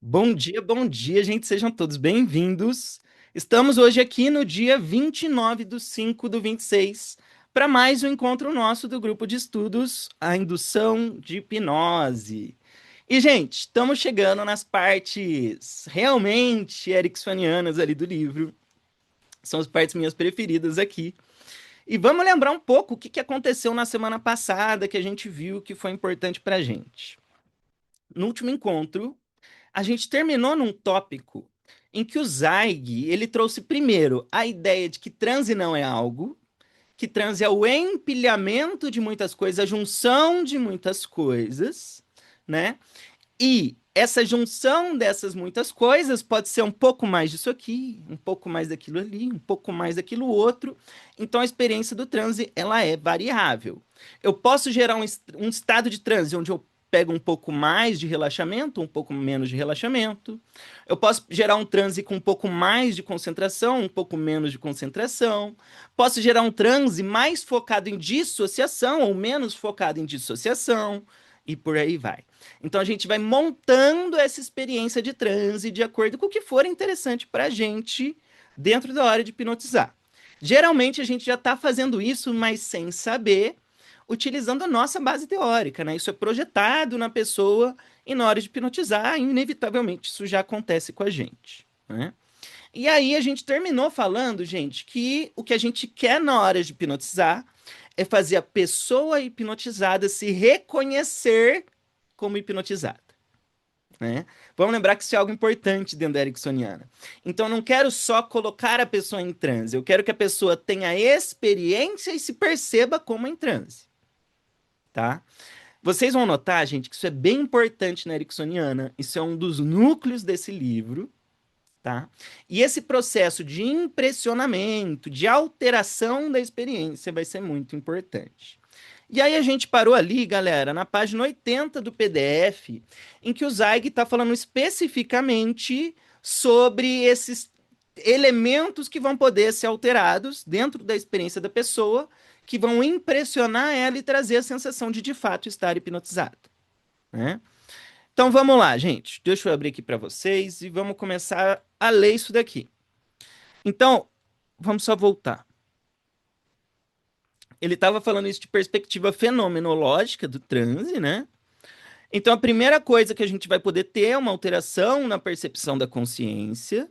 Bom dia, gente. Sejam todos bem-vindos. Estamos hoje aqui no dia 29/5/26 para mais um encontro nosso do grupo de estudos A Indução de Hipnose. E, gente, estamos chegando nas partes realmente ericksonianas ali do livro. São as partes minhas preferidas aqui. E vamos lembrar um pouco o que aconteceu na semana passada que a gente viu que foi importante para a gente. No último encontro, a gente terminou num tópico em que o Zweig, ele trouxe primeiro a ideia de que transe não é algo, que transe é o empilhamento de muitas coisas, a junção de muitas coisas, né? E essa junção dessas muitas coisas pode ser um pouco mais disso aqui, um pouco mais daquilo ali, um pouco mais daquilo outro. Então a experiência do transe, ela é variável. Eu posso gerar um estado de transe onde eu pego um pouco mais de relaxamento, um pouco menos de relaxamento. Eu posso gerar um transe com um pouco mais de concentração, um pouco menos de concentração. Posso gerar um transe mais focado em dissociação ou menos focado em dissociação. E por aí vai. Então a gente vai montando essa experiência de transe de acordo com o que for interessante para a gente dentro da hora de hipnotizar. Geralmente a gente já está fazendo isso, mas sem saber, utilizando a nossa base teórica, né? Isso é projetado na pessoa e na hora de hipnotizar, inevitavelmente isso já acontece com a gente, né? E aí a gente terminou falando, gente, que o que a gente quer na hora de hipnotizar é fazer a pessoa hipnotizada se reconhecer como hipnotizada, né? Vamos lembrar que isso é algo importante dentro da Ericksoniana. Então, eu não quero só colocar a pessoa em transe, eu quero que a pessoa tenha experiência e se perceba como em transe, tá? Vocês vão notar, gente, que isso é bem importante na Ericksoniana, isso é um dos núcleos desse livro, tá? E esse processo de impressionamento, de alteração da experiência vai ser muito importante. E aí a gente parou ali, galera, na página 80 do PDF, em que o Zweig está falando especificamente sobre esses elementos que vão poder ser alterados dentro da experiência da pessoa, que vão impressionar ela e trazer a sensação de fato estar hipnotizado, né? Então vamos lá, gente. Deixa eu abrir aqui para vocês e vamos começar a ler isso daqui. Então, vamos só voltar. Ele estava falando isso de perspectiva fenomenológica do transe, né? Então, a primeira coisa que a gente vai poder ter é uma alteração na percepção da consciência.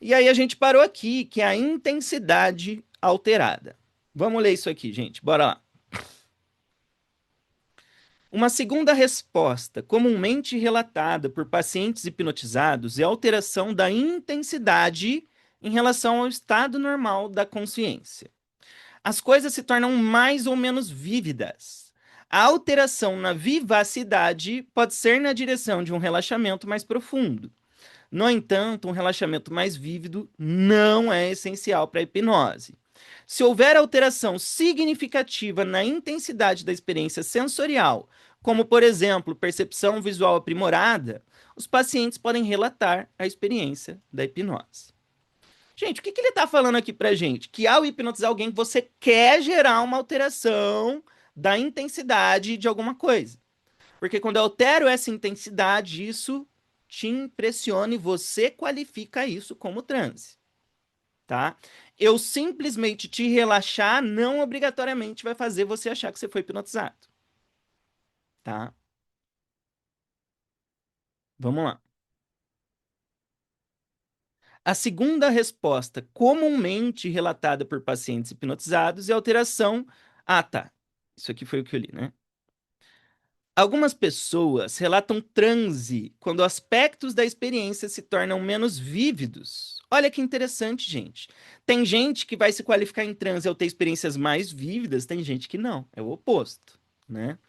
E aí a gente parou aqui, que é a intensidade alterada. Vamos ler isso aqui, gente. Bora lá. Uma segunda resposta, comumente relatada por pacientes hipnotizados, é a alteração da intensidade em relação ao estado normal da consciência. As coisas se tornam mais ou menos vívidas. A alteração na vivacidade pode ser na direção de um relaxamento mais profundo. No entanto, um relaxamento mais vívido não é essencial para a hipnose. Se houver alteração significativa na intensidade da experiência sensorial, como por exemplo percepção visual aprimorada, os pacientes podem relatar a experiência da hipnose. Gente, o que ele está falando aqui para gente? Que ao hipnotizar alguém, você quer gerar uma alteração da intensidade de alguma coisa. Porque quando eu altero essa intensidade, isso te impressiona e você qualifica isso como transe, tá? Eu simplesmente te relaxar não obrigatoriamente vai fazer você achar que você foi hipnotizado, tá? Vamos lá. A segunda resposta comumente relatada por pacientes hipnotizados é alteração. Ah, tá. Isso aqui foi o que eu li, né? Algumas pessoas relatam transe quando aspectos da experiência se tornam menos vívidos. Olha que interessante, gente. Tem gente que vai se qualificar em transe ao ter experiências mais vívidas, tem gente que não, é o oposto, né?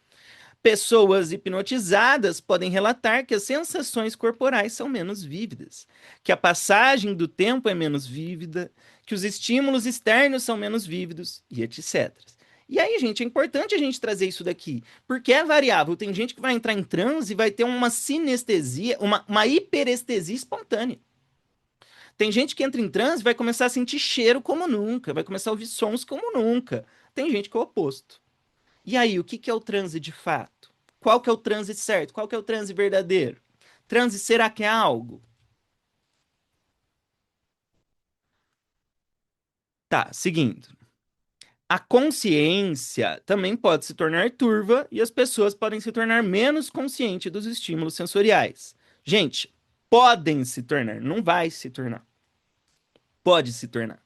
Pessoas hipnotizadas podem relatar que as sensações corporais são menos vívidas, que a passagem do tempo é menos vívida, que os estímulos externos são menos vívidos e etc. E aí, gente, é importante a gente trazer isso daqui, porque é variável. Tem gente que vai entrar em transe e vai ter uma sinestesia, uma hiperestesia espontânea. Tem gente que entra em transe e vai começar a sentir cheiro como nunca, vai começar a ouvir sons como nunca. Tem gente que é o oposto. E aí, o que é o transe de fato? Qual que é o transe certo? Qual que é o transe verdadeiro? Transe, será que é algo? Tá, seguindo. A consciência também pode se tornar turva e as pessoas podem se tornar menos conscientes dos estímulos sensoriais. Gente, podem se tornar, não vai se tornar. Pode se tornar.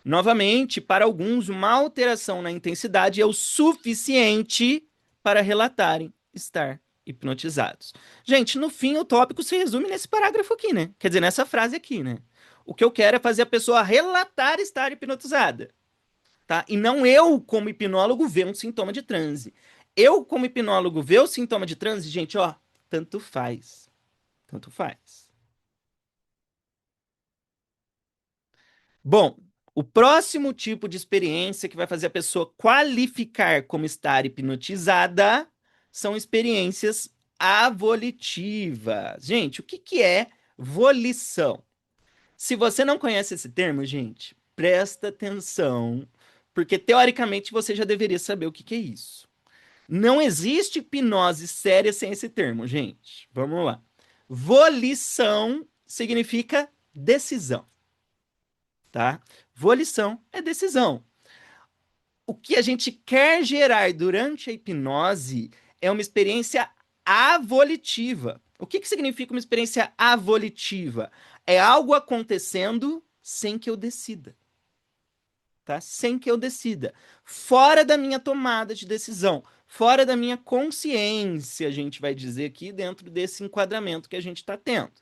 Novamente, para alguns, uma alteração na intensidade é o suficiente para relatarem estar hipnotizados. Gente, no fim, o tópico se resume nesse parágrafo aqui, né? Quer dizer, nessa frase aqui, né? O que eu quero é fazer a pessoa relatar estar hipnotizada, tá? E não eu, como hipnólogo, ver um sintoma de transe. Eu, como hipnólogo, ver o sintoma de transe, gente, ó, tanto faz. Tanto faz. Bom, o próximo tipo de experiência que vai fazer a pessoa qualificar como estar hipnotizada são experiências avolitivas. Gente, o que que é volição? Se você não conhece esse termo, gente, presta atenção, porque teoricamente você já deveria saber o que que é isso. Não existe hipnose séria sem esse termo, gente. Vamos lá. Volição significa decisão, tá? Volição é decisão. O que a gente quer gerar durante a hipnose é uma experiência avolitiva. O que que significa uma experiência avolitiva? É algo acontecendo sem que eu decida, tá? Sem que eu decida. Fora da minha tomada de decisão, fora da minha consciência, a gente vai dizer aqui, dentro desse enquadramento que a gente está tendo.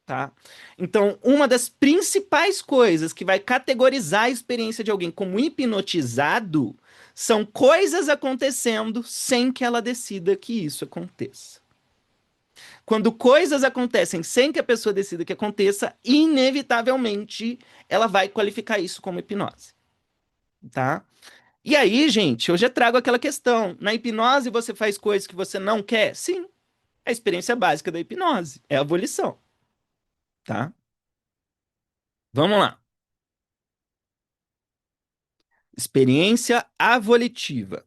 Tá? Então, uma das principais coisas que vai categorizar a experiência de alguém como hipnotizado são coisas acontecendo sem que ela decida que isso aconteça. Quando coisas acontecem sem que a pessoa decida que aconteça, inevitavelmente ela vai qualificar isso como hipnose, tá? E aí, gente, eu já trago aquela questão. Na hipnose você faz coisas que você não quer? Sim, é a experiência básica da hipnose, é a volição, tá? Vamos lá. Experiência avolitiva.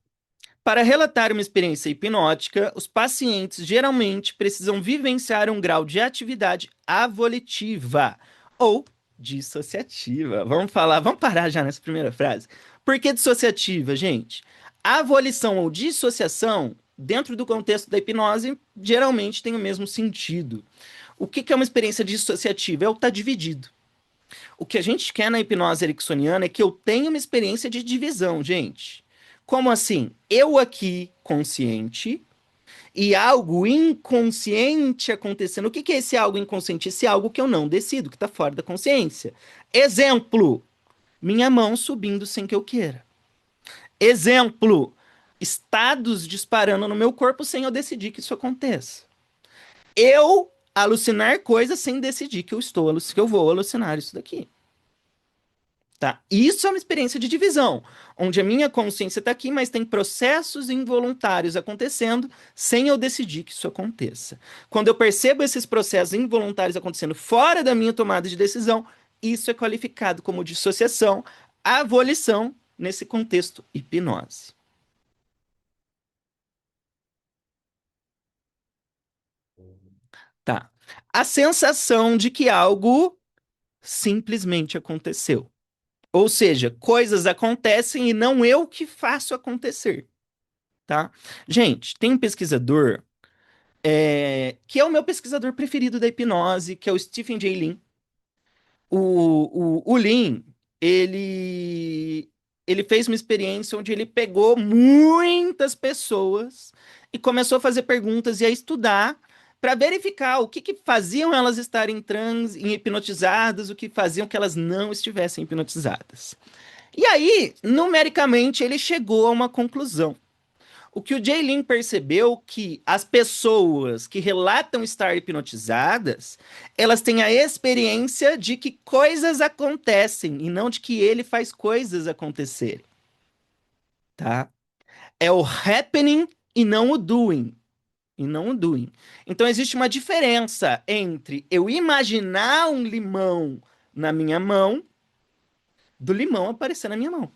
Para relatar uma experiência hipnótica, os pacientes geralmente precisam vivenciar um grau de atividade avolitiva ou dissociativa. Vamos falar, vamos parar já nessa primeira frase. Por que dissociativa, gente? Avolição ou dissociação, dentro do contexto da hipnose, geralmente tem o mesmo sentido. O que é uma experiência dissociativa? É o estar dividido. O que a gente quer na hipnose ericksoniana é que eu tenha uma experiência de divisão, gente. Como assim? Eu aqui, consciente, e algo inconsciente acontecendo. O que é esse algo inconsciente? Esse algo que eu não decido, que está fora da consciência. Exemplo: minha mão subindo sem que eu queira. Exemplo: estados disparando no meu corpo sem eu decidir que isso aconteça. Eu alucinar coisas sem decidir que eu vou alucinar isso daqui. Tá? Isso é uma experiência de divisão, onde a minha consciência está aqui, mas tem processos involuntários acontecendo sem eu decidir que isso aconteça. Quando eu percebo esses processos involuntários acontecendo fora da minha tomada de decisão, isso é qualificado como dissociação, avolição nesse contexto hipnose. Tá? A sensação de que algo simplesmente aconteceu. Ou seja, coisas acontecem e não eu que faço acontecer. Tá? Gente, tem um pesquisador que é o meu pesquisador preferido da hipnose, que é o Stephen J. Lin. O Lin, ele, ele fez uma experiência onde ele pegou muitas pessoas e começou a fazer perguntas e a estudar para verificar o que, que faziam elas estarem hipnotizadas, o que faziam que elas não estivessem hipnotizadas. E aí, numericamente, ele chegou a uma conclusão. O que o Jaylin percebeu que as pessoas que relatam estar hipnotizadas, elas têm a experiência de que coisas acontecem e não de que ele faz coisas acontecerem, tá? É o happening e não o doing, e não o doing. Então existe uma diferença entre eu imaginar um limão na minha mão do limão aparecer na minha mão.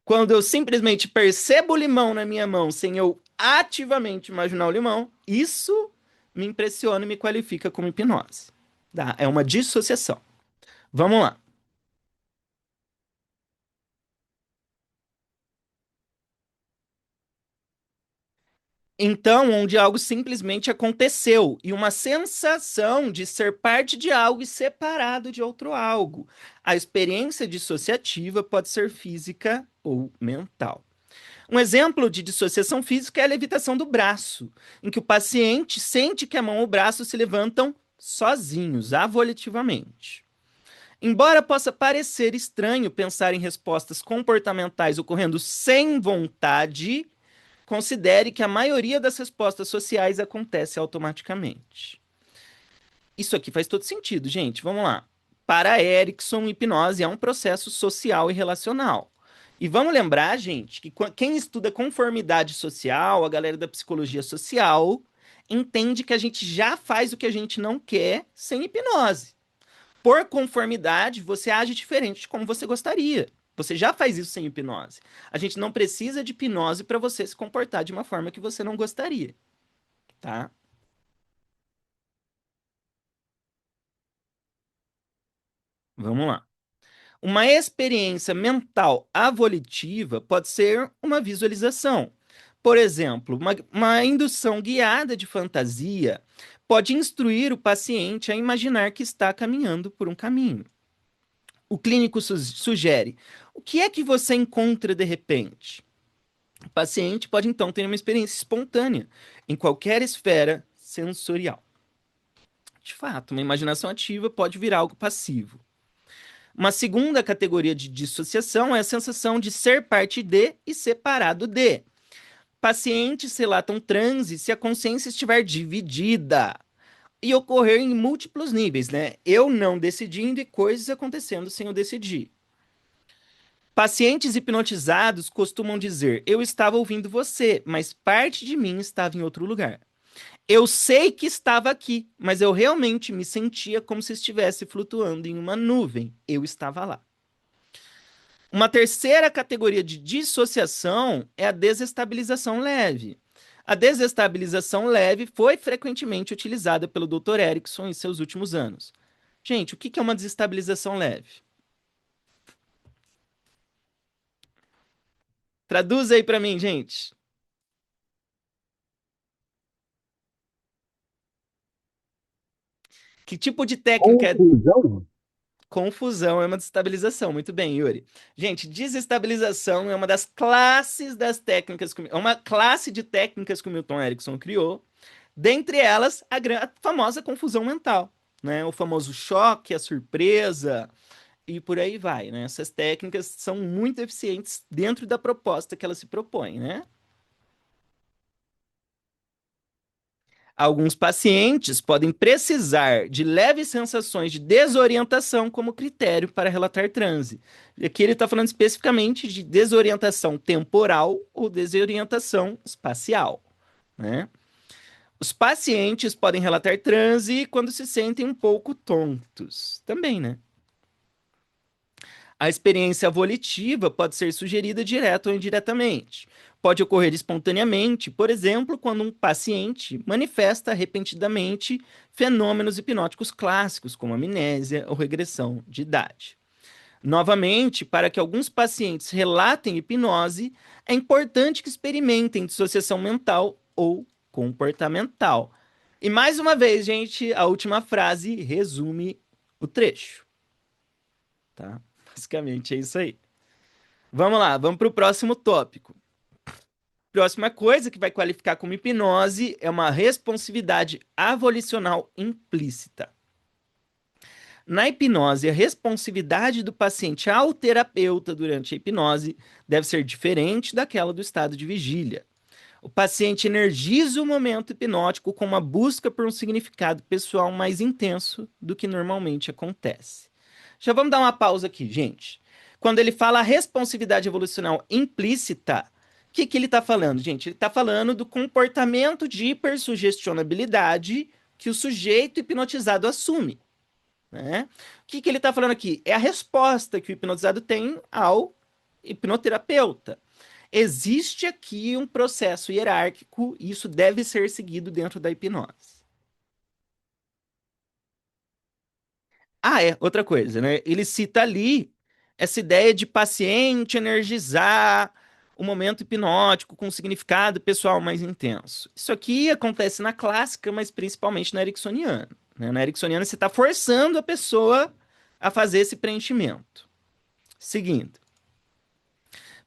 Quando eu simplesmente percebo o limão na minha mão sem eu ativamente imaginar o limão, isso me impressiona e me qualifica como hipnose. Tá? É uma dissociação. Vamos lá. Então, onde algo simplesmente aconteceu e uma sensação de ser parte de algo e separado de outro algo. A experiência dissociativa pode ser física ou mental. Um exemplo de dissociação física é a levitação do braço, em que o paciente sente que a mão ou o braço se levantam sozinhos, avolitivamente. Embora possa parecer estranho pensar em respostas comportamentais ocorrendo sem vontade, considere que a maioria das respostas sociais acontece automaticamente. Isso aqui faz todo sentido, gente. Vamos lá. Para Erickson, hipnose é um processo social e relacional. E vamos lembrar, gente, que quem estuda conformidade social, a galera da psicologia social, entende que a gente já faz o que a gente não quer sem hipnose. Por conformidade, você age diferente de como você gostaria. Você já faz isso sem hipnose. A gente não precisa de hipnose para você se comportar de uma forma que você não gostaria, tá? Vamos lá. Uma experiência mental avolitiva pode ser uma visualização. Por exemplo, uma indução guiada de fantasia pode instruir o paciente a imaginar que está caminhando por um caminho. O clínico sugere: o que é que você encontra de repente? O paciente pode então ter uma experiência espontânea em qualquer esfera sensorial. De fato, uma imaginação ativa pode virar algo passivo. Uma segunda categoria de dissociação é a sensação de ser parte de e separado de. Pacientes relatam transe se a consciência estiver dividida e ocorrer em múltiplos níveis, né? Eu não decidindo e coisas acontecendo sem eu decidir. Pacientes hipnotizados costumam dizer: eu estava ouvindo você, mas parte de mim estava em outro lugar. Eu sei que estava aqui, mas eu realmente me sentia como se estivesse flutuando em uma nuvem. Eu estava lá. Uma terceira categoria de dissociação é a desestabilização leve. A desestabilização leve foi frequentemente utilizada pelo Dr. Erickson em seus últimos anos. Gente, o que é uma desestabilização leve? Traduz aí para mim, gente. Que tipo de técnica é Conclusão? confusão? É uma desestabilização. Muito bem, Yuri. Gente, desestabilização é uma das classes das técnicas, é uma classe de técnicas que o Milton Erickson criou. Dentre elas, a famosa confusão mental, né? O famoso choque, a surpresa e por aí vai, né? Essas técnicas são muito eficientes dentro da proposta que ela se propõe, né? Alguns pacientes podem precisar de leves sensações de desorientação como critério para relatar transe. E aqui ele está falando especificamente de desorientação temporal ou desorientação espacial, né? Os pacientes podem relatar transe quando se sentem um pouco tontos. Também, né? A experiência volitiva pode ser sugerida direto ou indiretamente. Pode ocorrer espontaneamente, por exemplo, quando um paciente manifesta repentinamente fenômenos hipnóticos clássicos, como amnésia ou regressão de idade. Novamente, para que alguns pacientes relatem hipnose, é importante que experimentem dissociação mental ou comportamental. E mais uma vez, gente, a última frase resume o trecho, tá? Basicamente é isso aí. Vamos lá, vamos para o próximo tópico. Próxima coisa que vai qualificar como hipnose é uma responsividade avolicional implícita. Na hipnose, a responsividade do paciente ao terapeuta durante a hipnose deve ser diferente daquela do estado de vigília. O paciente energiza o momento hipnótico com uma busca por um significado pessoal mais intenso do que normalmente acontece. Já vamos dar uma pausa aqui, gente. Quando ele fala responsividade evolucional implícita, o que ele está falando, gente? Ele está falando do comportamento de hipersugestionabilidade que o sujeito hipnotizado assume, né? O que ele está falando aqui? É a resposta que o hipnotizado tem ao hipnoterapeuta. Existe aqui um processo hierárquico e isso deve ser seguido dentro da hipnose. Ah, é, outra coisa, né? Ele cita ali essa ideia de paciente energizar o momento hipnótico com um significado pessoal mais intenso. Isso aqui acontece na clássica, mas principalmente na ericksoniana, né? Na ericksoniana, você está forçando a pessoa a fazer esse preenchimento. Seguindo.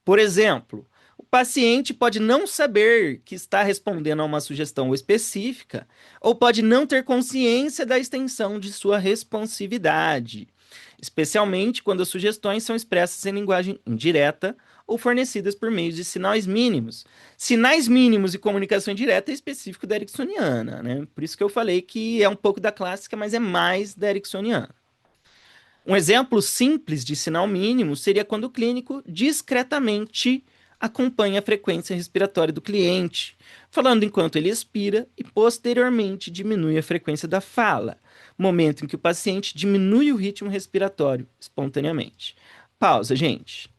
Por exemplo, o paciente pode não saber que está respondendo a uma sugestão específica ou pode não ter consciência da extensão de sua responsividade, especialmente quando as sugestões são expressas em linguagem indireta ou fornecidas por meio de sinais mínimos. Sinais mínimos e comunicação indireta é específico da ericksoniana, né? Por isso que eu falei que é um pouco da clássica, mas é mais da ericksoniana. Um exemplo simples de sinal mínimo seria quando o clínico discretamente acompanha a frequência respiratória do cliente, falando enquanto ele expira e posteriormente diminui a frequência da fala, momento em que o paciente diminui o ritmo respiratório espontaneamente. Pausa, gente.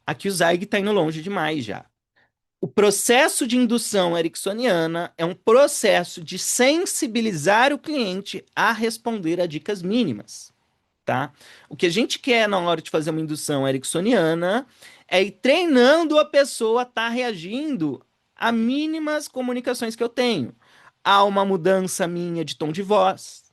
Aqui o Zeig está indo longe demais já. O processo de indução ericksoniana é um processo de sensibilizar o cliente a responder a dicas mínimas, tá? O que a gente quer na hora de fazer uma indução ericksoniana é ir treinando a pessoa a estar reagindo a mínimas comunicações que eu tenho. Há uma mudança minha de tom de voz,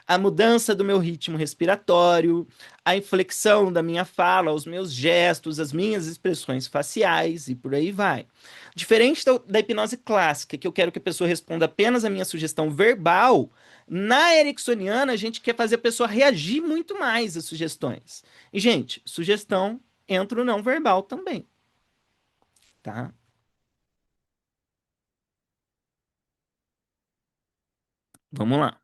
a mudança do meu ritmo respiratório, a inflexão da minha fala, os meus gestos, as minhas expressões faciais e por aí vai. Diferente da hipnose clássica, que eu quero que a pessoa responda apenas a minha sugestão verbal, na ericksoniana a gente quer fazer a pessoa reagir muito mais às sugestões. E, gente, sugestão entra o não verbal também, tá? Vamos lá.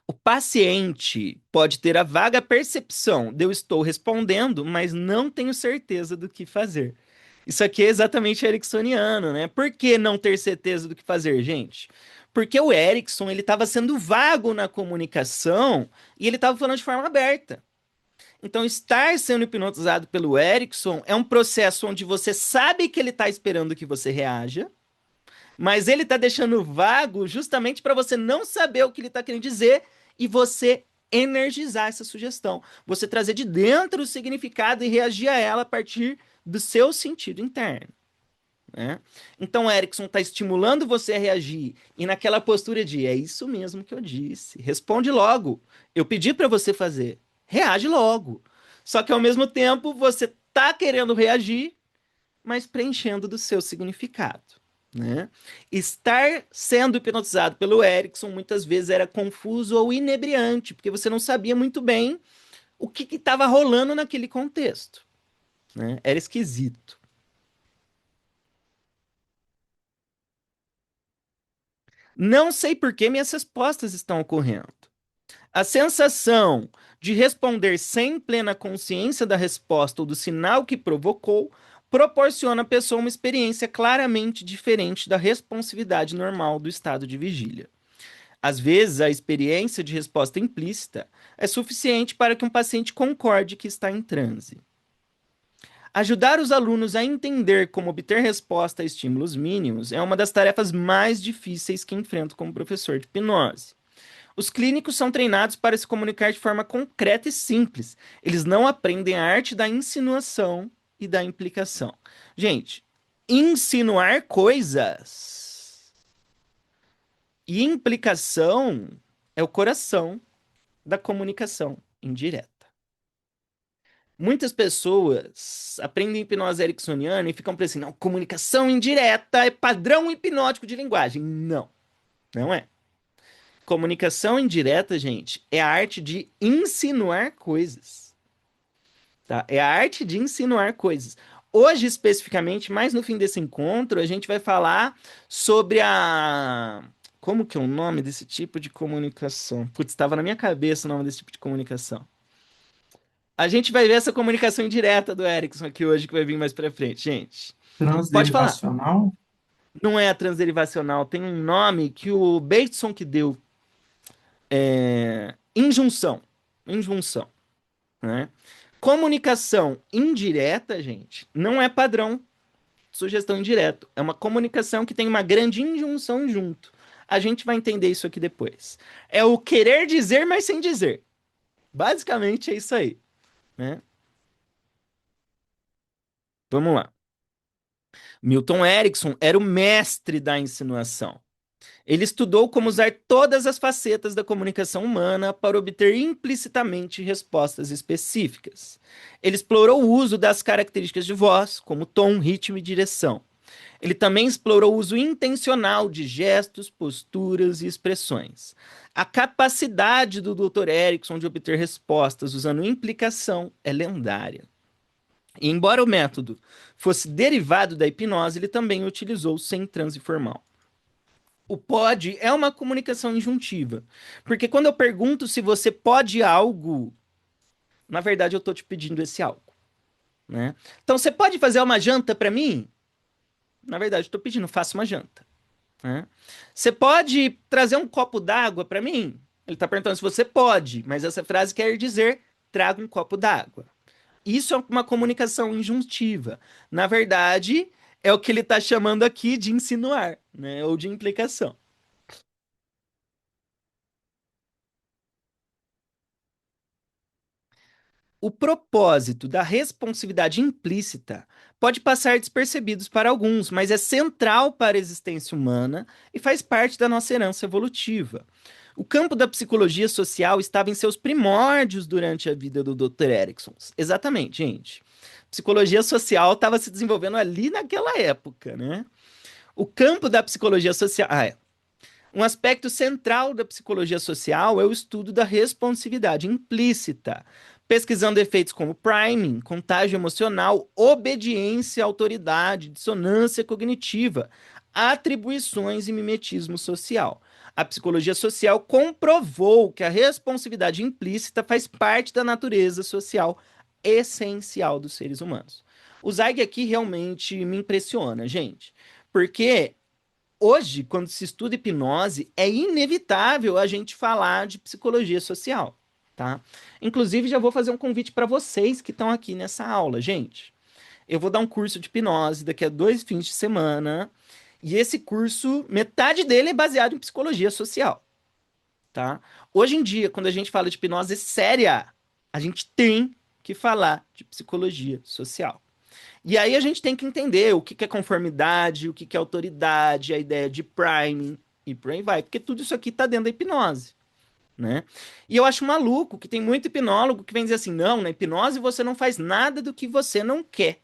O paciente pode ter a vaga percepção de eu estou respondendo, mas não tenho certeza do que fazer. Isso aqui é exatamente ericksoniano, né? Por que não ter certeza do que fazer, gente? Porque o Erickson, ele estava sendo vago na comunicação e ele estava falando de forma aberta. Então, estar sendo hipnotizado pelo Erickson é um processo onde você sabe que ele está esperando que você reaja, mas ele tá deixando vago justamente para você não saber o que ele tá querendo dizer e você energizar essa sugestão. Você trazer de dentro o significado e reagir a ela a partir do seu sentido interno, né? Então, o Erickson está estimulando você a reagir e naquela postura de é isso mesmo que eu disse, responde logo. Eu pedi para você fazer, reage logo. Só que ao mesmo tempo você tá querendo reagir, mas preenchendo do seu significado, né? Estar sendo hipnotizado pelo Erickson muitas vezes era confuso ou inebriante, porque você não sabia muito bem o que estava rolando naquele contexto, né? Era esquisito. Não sei por que minhas respostas estão ocorrendo. A sensação de responder sem plena consciência da resposta ou do sinal que provocou proporciona à pessoa uma experiência claramente diferente da responsividade normal do estado de vigília. Às vezes, a experiência de resposta implícita é suficiente para que um paciente concorde que está em transe. Ajudar os alunos a entender como obter resposta a estímulos mínimos é uma das tarefas mais difíceis que enfrento como professor de hipnose. Os clínicos são treinados para se comunicar de forma concreta e simples. Eles não aprendem a arte da insinuação e da implicação. Gente, insinuar coisas e implicação é o coração da comunicação indireta. Muitas pessoas aprendem hipnose ericksoniana e ficam pensando, não, comunicação indireta é padrão hipnótico de linguagem. Não, não é. Comunicação indireta, gente, é a arte de insinuar coisas, tá? É a arte de insinuar coisas. Hoje, especificamente, mais no fim desse encontro, a gente vai falar sobre a... Como que é o nome desse tipo de comunicação? Putz, estava na minha cabeça o nome desse tipo de comunicação. A gente vai ver essa comunicação indireta do Erickson aqui hoje, que vai vir mais pra frente, gente. Pode falar. Transderivacional? Não é a transderivacional, tem um nome que o Bateson que deu. Injunção. Injunção, né? Comunicação indireta, gente, não é padrão sugestão indireta. É uma comunicação que tem uma grande injunção junto. A gente vai entender isso aqui depois. É o querer dizer, mas sem dizer. Basicamente é isso aí, né? Vamos lá. Milton Erickson era o mestre da insinuação. Ele estudou como usar todas as facetas da comunicação humana para obter implicitamente respostas específicas. Ele explorou o uso das características de voz, como tom, ritmo e direção. Ele também explorou o uso intencional de gestos, posturas e expressões. A capacidade do Dr. Erickson de obter respostas usando implicação é lendária. E embora o método fosse derivado da hipnose, ele também utilizou sem transe formal. O pode é uma comunicação injuntiva. Porque quando eu pergunto se você pode algo, na verdade eu estou te pedindo esse algo, né? Então, você pode fazer uma janta para mim? Na verdade, eu estou pedindo, faça uma janta, né? Você pode trazer um copo d'água para mim? Ele está perguntando se você pode, mas essa frase quer dizer traga um copo d'água. Isso é uma comunicação injuntiva. Na verdade, é o que ele está chamando aqui de insinuar, né? Ou de implicação. O propósito da responsividade implícita pode passar despercebidos para alguns, mas é central para a existência humana e faz parte da nossa herança evolutiva. O campo da psicologia social estava em seus primórdios durante a vida do Dr. Erickson. Exatamente, gente. Psicologia social estava se desenvolvendo ali naquela época, né? O campo da psicologia social. Um aspecto central da psicologia social é o estudo da responsividade implícita, pesquisando efeitos como priming, contágio emocional, obediência, autoridade, dissonância cognitiva, atribuições e mimetismo social. A psicologia social comprovou que a responsividade implícita faz parte da natureza social essencial dos seres humanos. O Zweig aqui realmente me impressiona, gente, porque hoje, quando se estuda hipnose, é inevitável a gente falar de psicologia social, tá? Inclusive, já vou fazer um convite para vocês que estão aqui nessa aula, gente. Eu vou dar um curso de hipnose daqui a 2 fins de semana, e esse curso, metade dele é baseado em psicologia social, tá? Hoje em dia, quando a gente fala de hipnose séria, a gente tem que falar de psicologia social. E aí a gente tem que entender o que que é conformidade, o que que é autoridade, a ideia de priming e por aí vai, porque tudo isso aqui tá dentro da hipnose, né? E eu acho maluco que tem muito hipnólogo que vem dizer assim, não, na hipnose você não faz nada do que você não quer.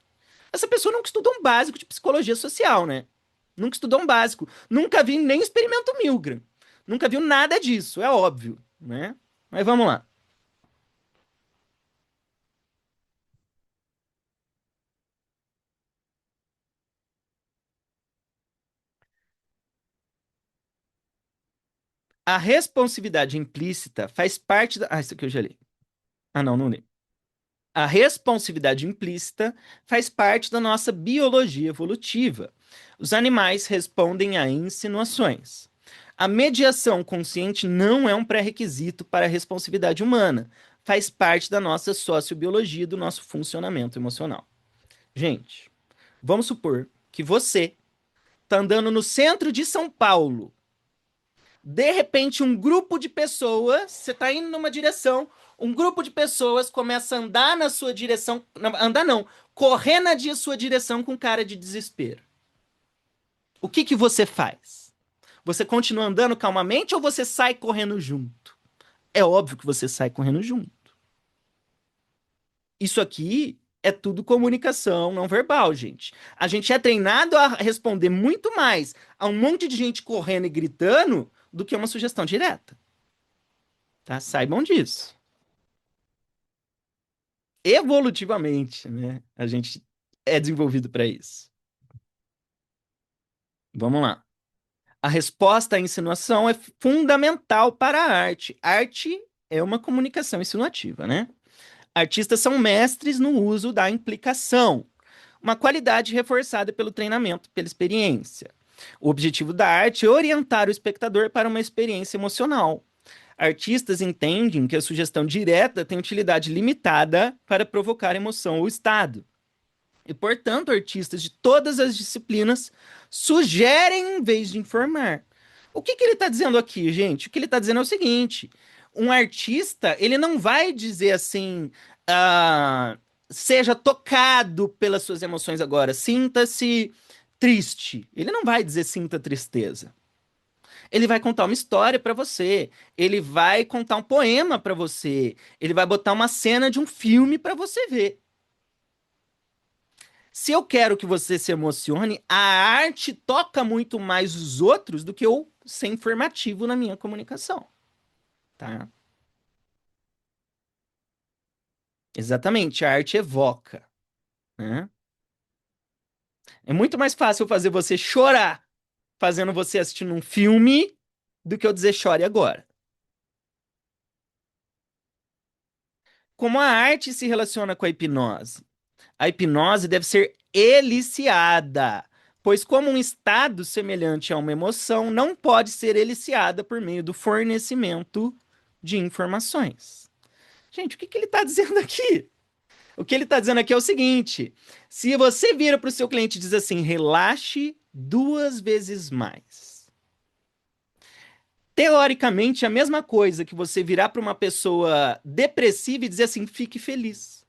Essa pessoa nunca estudou um básico de psicologia social, né? Nunca estudou um básico, nunca vi nem experimento Milgram, nunca viu nada disso, é óbvio, né? Mas vamos lá. A responsividade implícita faz parte da... Ah, isso aqui eu já li. Ah, não, não li. A responsividade implícita faz parte da nossa biologia evolutiva. Os animais respondem a insinuações. A mediação consciente não é um pré-requisito para a responsividade humana. Faz parte da nossa sociobiologia, do nosso funcionamento emocional. Gente, vamos supor que você está andando no centro de São Paulo. De repente, um grupo de pessoas, você está indo numa direção, um grupo de pessoas começa a andar na sua direção, andar não, correr na sua direção com cara de desespero. O que que você faz? Você continua andando calmamente ou você sai correndo junto? É óbvio que você sai correndo junto. Isso aqui é tudo comunicação não verbal, gente. A gente é treinado a responder muito mais a um monte de gente correndo e gritando do que uma sugestão direta, tá? Saibam disso. Evolutivamente, né? A gente é desenvolvido para isso. Vamos lá. A resposta à insinuação é fundamental para a arte. Arte é uma comunicação insinuativa, né? Artistas são mestres no uso da implicação, uma qualidade reforçada pelo treinamento, pela experiência. O objetivo da arte é orientar o espectador para uma experiência emocional. Artistas entendem que a sugestão direta tem utilidade limitada para provocar emoção ou estado. E, portanto, artistas de todas as disciplinas sugerem em vez de informar. O que que ele está dizendo aqui, gente? O que ele está dizendo é o seguinte: um artista, ele não vai dizer assim, ah, seja tocado pelas suas emoções agora, sinta-se triste. Ele não vai dizer sinta tristeza. Ele vai contar uma história para você, ele vai contar um poema para você, ele vai botar uma cena de um filme para você ver. Se eu quero que você se emocione, a arte toca muito mais os outros do que eu ser informativo na minha comunicação, tá? Exatamente, a arte evoca, né? É muito mais fácil fazer você chorar fazendo você assistindo um filme do que eu dizer chore agora. Como a arte se relaciona com a hipnose? A hipnose deve ser eliciada, pois, como um estado semelhante a uma emoção, não pode ser eliciada por meio do fornecimento de informações. Gente, o que que ele está dizendo aqui? O que ele está dizendo aqui é o seguinte: se você vira para o seu cliente e diz assim, relaxe 2 vezes mais. Teoricamente, é a mesma coisa que você virar para uma pessoa depressiva e dizer assim, fique feliz.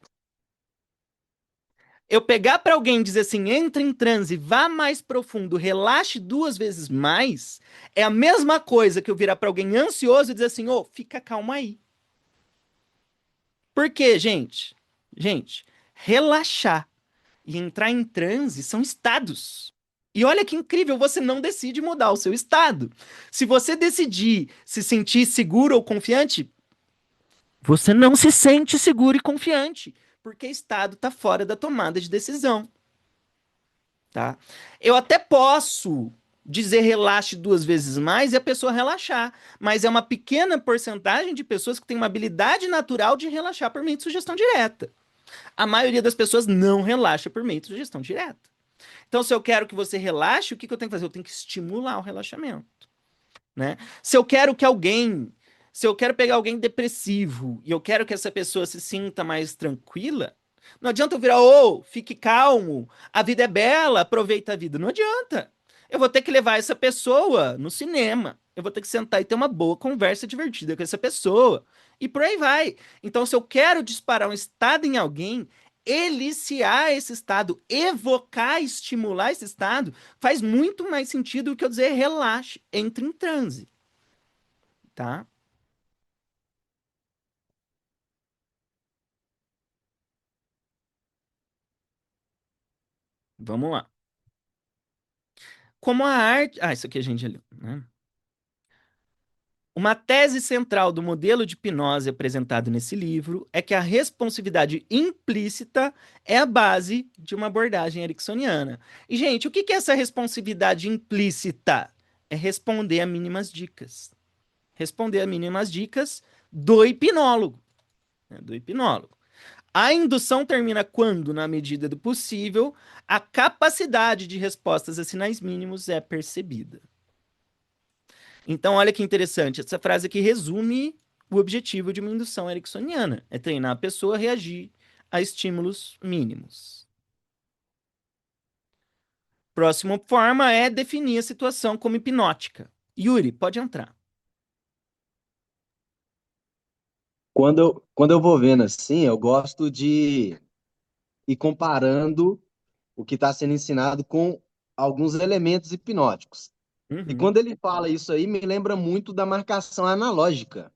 Eu pegar para alguém e dizer assim, entre em transe, vá mais profundo, relaxe 2 vezes mais, é a mesma coisa que eu virar para alguém ansioso e dizer assim, ô, fica calma aí. Por quê, gente? Gente, relaxar e entrar em transe são estados. E olha que incrível, você não decide mudar o seu estado. Se você decidir se sentir seguro ou confiante, você não se sente seguro e confiante, porque estado está fora da tomada de decisão, tá? Eu até posso dizer relaxe 2 vezes mais e a pessoa relaxar, mas é uma pequena porcentagem de pessoas que têm uma habilidade natural de relaxar por meio de sugestão direta. A maioria das pessoas não relaxa por meio de sugestão direta. Então, se eu quero que você relaxe, o que que eu tenho que fazer? Eu tenho que estimular o relaxamento, né? Se eu quero que alguém, se eu quero pegar alguém depressivo e eu quero que essa pessoa se sinta mais tranquila, não adianta eu virar, ô, fique calmo, a vida é bela, aproveita a vida. Não adianta. Eu vou ter que levar essa pessoa no cinema. Eu vou ter que sentar e ter uma boa conversa divertida com essa pessoa. E por aí vai. Então, se eu quero disparar um estado em alguém, eliciar esse estado, evocar, estimular esse estado, faz muito mais sentido do que eu dizer relaxe, entre em transe, tá? Vamos lá. Como a arte. Ah, isso aqui a gente já leu, né? Uma tese central do modelo de hipnose apresentado nesse livro é que a responsividade implícita é a base de uma abordagem ericksoniana. E, gente, o que que é essa responsividade implícita? É responder a mínimas dicas. Responder a mínimas dicas do hipnólogo, né? Do hipnólogo. A indução termina quando, na medida do possível, a capacidade de respostas a sinais mínimos é percebida. Então, olha que interessante, essa frase aqui resume o objetivo de uma indução ericksoniana, é treinar a pessoa a reagir a estímulos mínimos. Próxima forma é definir a situação como hipnótica. Yuri, pode entrar. Quando eu vou vendo assim, eu gosto de ir comparando o que está sendo ensinado com alguns elementos hipnóticos. E Uhum. quando ele fala isso aí, me lembra muito da marcação analógica,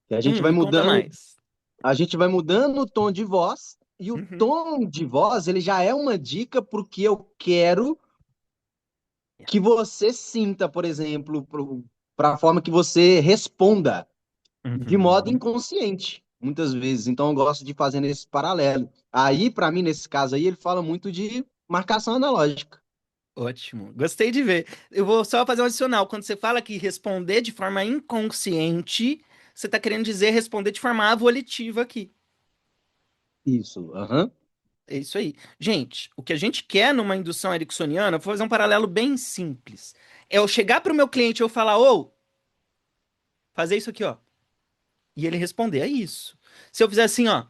que Me conta mais. a gente vai mudando o tom de voz, e o Uhum. tom de voz, ele já é uma dica para o que eu quero que você sinta, por exemplo, para a forma que você responda. De modo Uhum. inconsciente, muitas vezes. Então, eu gosto de fazer esse paralelo. Aí, para mim, nesse caso aí, ele fala muito de marcação analógica. Ótimo, gostei de ver. Eu vou só fazer um adicional. Quando você fala que responder de forma inconsciente, você está querendo dizer responder de forma avolitiva aqui. Isso, aham. É isso aí. Gente, o que a gente quer numa indução ericksoniana, vou fazer um paralelo bem simples. É eu chegar para o meu cliente e eu falar, ô, fazer isso aqui, ó. E ele responder, é isso. Se eu fizer assim, ó,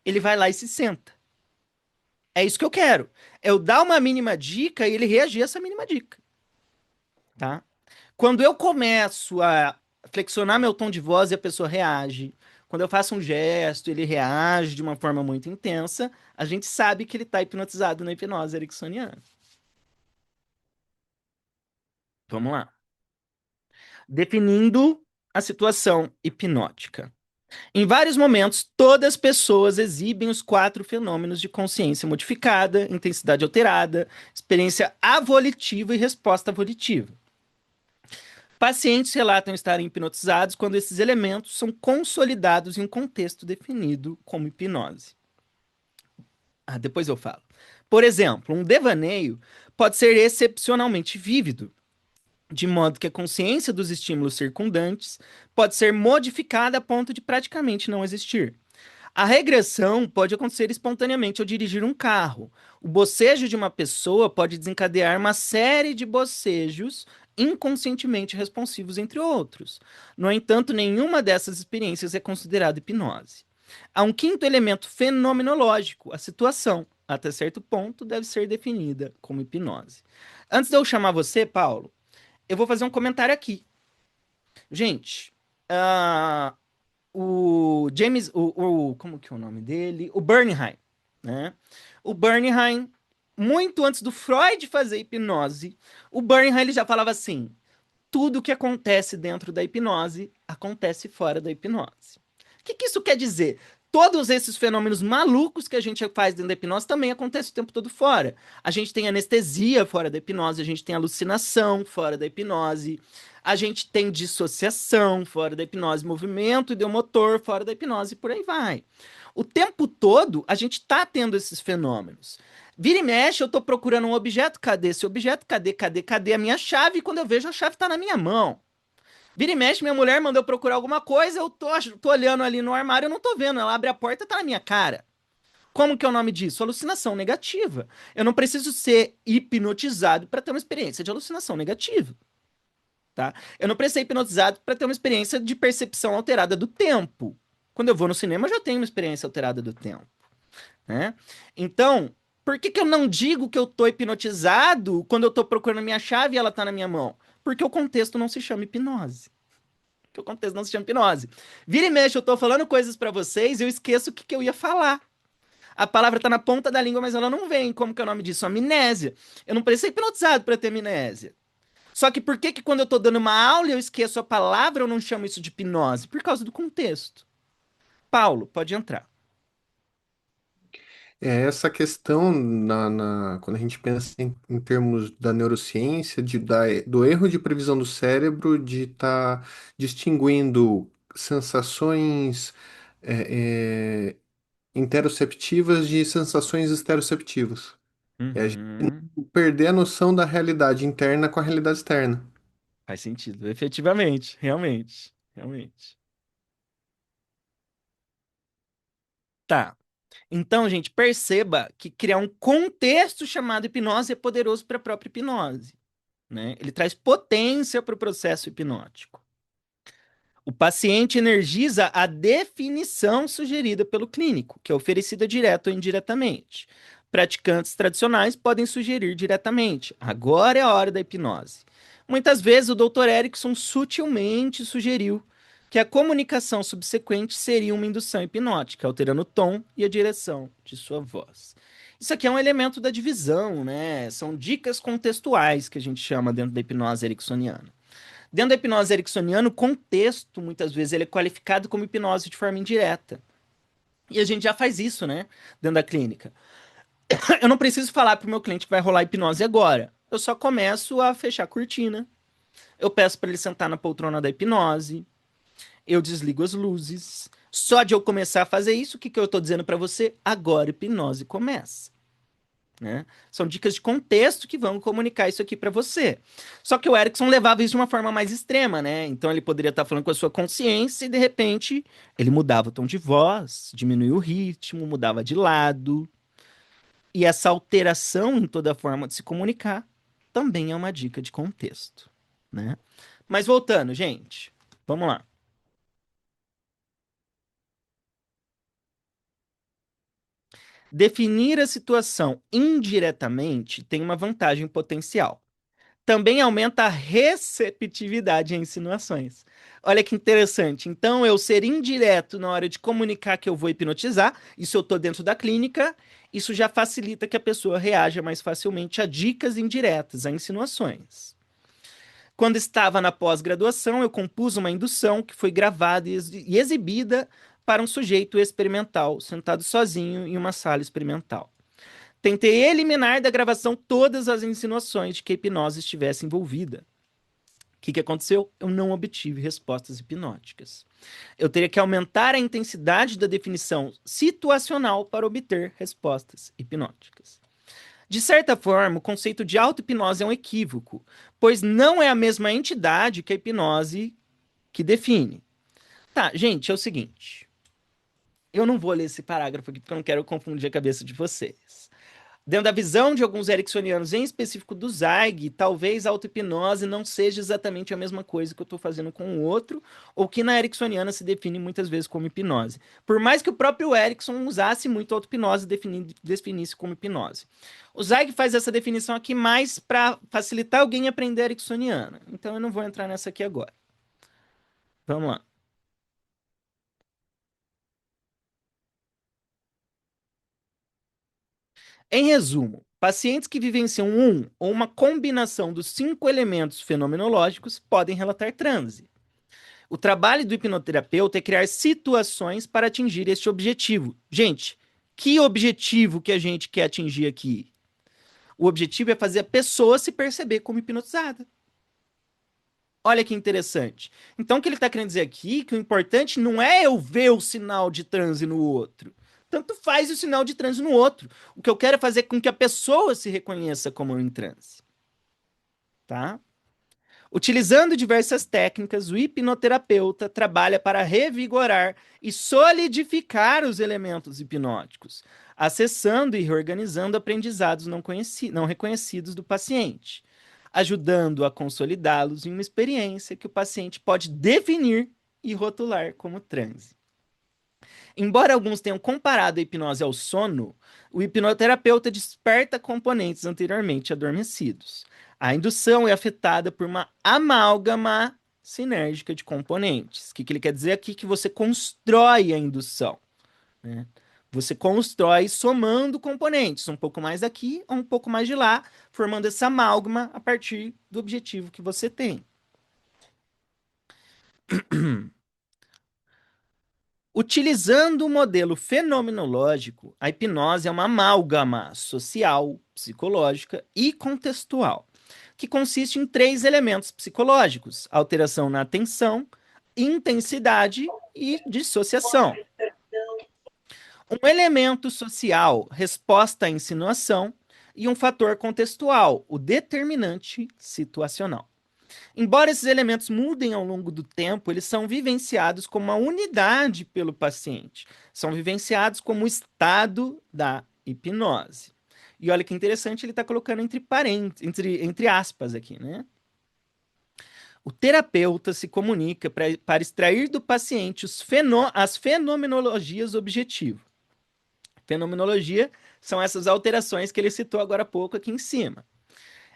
ele vai lá e se senta. É isso que eu quero. Eu dar uma mínima dica e ele reagir a essa mínima dica, tá? Quando eu começo a flexionar meu tom de voz e a pessoa reage, quando eu faço um gesto, ele reage de uma forma muito intensa, a gente sabe que ele está hipnotizado na hipnose ericksoniana. Vamos lá. Definindo a situação hipnótica. Em vários momentos, todas as pessoas exibem os quatro fenômenos de consciência modificada, intensidade alterada, experiência avolitiva e resposta volitiva. Pacientes relatam estarem hipnotizados quando esses elementos são consolidados em um contexto definido como hipnose. Depois eu falo. Por exemplo, um devaneio pode ser excepcionalmente vívido, de modo que a consciência dos estímulos circundantes pode ser modificada a ponto de praticamente não existir. A regressão pode acontecer espontaneamente ao dirigir um carro. O bocejo de uma pessoa pode desencadear uma série de bocejos inconscientemente responsivos, entre outros. No entanto, nenhuma dessas experiências é considerada hipnose. Há um quinto elemento fenomenológico, a situação, até certo ponto, deve ser definida como hipnose. Antes de eu chamar você, Paulo, eu vou fazer um comentário aqui. Gente, o James, como que é o nome dele? O Bernheim, né? O Bernheim, muito antes do Freud fazer hipnose, o Bernheim ele já falava assim: tudo que acontece dentro da hipnose acontece fora da hipnose. O que isso quer dizer? Todos esses fenômenos malucos que a gente faz dentro da hipnose também acontecem o tempo todo fora. A gente tem anestesia fora da hipnose, a gente tem alucinação fora da hipnose, a gente tem dissociação fora da hipnose, movimento ideomotor fora da hipnose, e por aí vai. O tempo todo a gente está tendo esses fenômenos. Vira e mexe, eu tô procurando um objeto, cadê esse objeto? Cadê a minha chave? E quando eu vejo, a chave tá na minha mão. Vira e mexe, minha mulher mandou eu procurar alguma coisa, eu tô olhando ali no armário, eu não tô vendo. Ela abre a porta, tá na minha cara. Como que é o nome disso? Alucinação negativa. Eu não preciso ser hipnotizado para ter uma experiência de alucinação negativa, tá? Eu não preciso ser hipnotizado para ter uma experiência de percepção alterada do tempo. Quando eu vou no cinema, eu já tenho uma experiência alterada do tempo, né? Então, por que que eu não digo que eu tô hipnotizado quando eu tô procurando minha chave e ela tá na minha mão? Porque o contexto não se chama hipnose. Que o contexto não se chama hipnose. Vira e mexe, eu tô falando coisas pra vocês e eu esqueço o que que eu ia falar. A palavra tá na ponta da língua, mas ela não vem. Como que é o nome disso? Amnésia. Eu não preciso ser hipnotizado pra ter amnésia. Só que por que que quando eu tô dando uma aula e eu esqueço a palavra, eu não chamo isso de hipnose? Por causa do contexto. Paulo, pode entrar. Essa questão quando a gente pensa em termos da neurociência, do erro de previsão do cérebro, de estar distinguindo sensações é, é, interoceptivas de sensações esteroceptivas. É a gente Uhum. perder a noção da realidade interna com a realidade externa. Faz sentido, efetivamente, realmente, realmente. Tá. Então, gente, perceba que criar um contexto chamado hipnose é poderoso para a própria hipnose, né? Ele traz potência para o processo hipnótico. O paciente energiza a definição sugerida pelo clínico, que é oferecida direto ou indiretamente. Praticantes tradicionais podem sugerir diretamente. Agora é a hora da hipnose. Muitas vezes o Dr. Erickson sutilmente sugeriu que a comunicação subsequente seria uma indução hipnótica, alterando o tom e a direção de sua voz. Isso aqui é um elemento da divisão, né? São dicas contextuais que a gente chama dentro da hipnose ericksoniana. Dentro da hipnose ericksoniana, o contexto, muitas vezes, ele é qualificado como hipnose de forma indireta. E a gente já faz isso, né? Dentro da clínica. Eu não preciso falar para o meu cliente que vai rolar hipnose agora. Eu só começo a fechar a cortina. Eu peço para ele sentar na poltrona da hipnose. Eu desligo as luzes. Só de eu começar a fazer isso, o que, que eu estou dizendo para você? Agora a hipnose começa. Né? São dicas de contexto que vão comunicar isso aqui para você. Só que o Erickson levava isso de uma forma mais extrema, né? Então ele poderia estar falando com a sua consciência e de repente ele mudava o tom de voz, diminuía o ritmo, mudava de lado. E essa alteração em toda a forma de se comunicar também é uma dica de contexto, né? Mas voltando, gente, vamos lá. Definir a situação indiretamente tem uma vantagem potencial. também aumenta a receptividade a insinuações. Olha que interessante. Então, eu ser indireto na hora de comunicar que eu vou hipnotizar, isso eu estou dentro da clínica, isso já facilita que a pessoa reaja mais facilmente a dicas indiretas, a insinuações. Quando estava na pós-graduação, eu compus uma indução que foi gravada e exibida para um sujeito experimental, sentado sozinho em uma sala experimental. Tentei eliminar da gravação todas as insinuações de que a hipnose estivesse envolvida. O que aconteceu? Eu não obtive respostas hipnóticas. Eu teria que aumentar a intensidade da definição situacional para obter respostas hipnóticas. De certa forma, o conceito de auto-hipnose é um equívoco, pois não é a mesma entidade que a hipnose que define. Tá, gente, é o seguinte. Eu não vou ler esse parágrafo aqui porque eu não quero confundir a cabeça de vocês. Dentro da visão de alguns ericksonianos, em específico do Zweig, talvez a auto-hipnose não seja exatamente a mesma coisa que eu estou fazendo com o outro, ou que na ericksoniana se define muitas vezes como hipnose. Por mais que o próprio Erickson usasse muito a auto-hipnose, definisse como hipnose. O Zweig faz essa definição aqui mais para facilitar alguém aprender ericksoniana. Então eu não vou entrar nessa aqui agora. Vamos lá. Em resumo, pacientes que vivenciam um ou uma combinação dos 5 elementos fenomenológicos podem relatar transe. O trabalho do hipnoterapeuta é criar situações para atingir este objetivo. Gente, que objetivo que a gente quer atingir aqui? O objetivo é fazer a pessoa se perceber como hipnotizada. Olha que interessante. Então, o que ele está querendo dizer aqui é que o importante não é eu ver o sinal de transe no outro. Tanto faz o sinal de transe no outro. O que eu quero é fazer com que a pessoa se reconheça como em transe. Tá? Utilizando diversas técnicas, o hipnoterapeuta trabalha para revigorar e solidificar os elementos hipnóticos, acessando e reorganizando aprendizados não reconhecidos do paciente, ajudando a consolidá-los em uma experiência que o paciente pode definir e rotular como transe. Embora alguns tenham comparado a hipnose ao sono, o hipnoterapeuta desperta componentes anteriormente adormecidos. A indução é afetada por uma amálgama sinérgica de componentes. O que ele quer dizer aqui? Que você constrói a indução, né? Você constrói somando componentes, um pouco mais daqui ou um pouco mais de lá, formando essa amálgama a partir do objetivo que você tem. Utilizando o modelo fenomenológico, a hipnose é uma amálgama social, psicológica e contextual, que consiste em 3 elementos psicológicos: alteração na atenção, intensidade e dissociação. Um elemento social, resposta à insinuação, e um fator contextual, o determinante situacional. Embora esses elementos mudem ao longo do tempo, eles são vivenciados como uma unidade pelo paciente. São vivenciados como o estado da hipnose. E olha que interessante, ele está colocando entre aspas aqui, né? O terapeuta se comunica para extrair do paciente as fenomenologias objetivo. Fenomenologia são essas alterações que ele citou agora há pouco aqui em cima.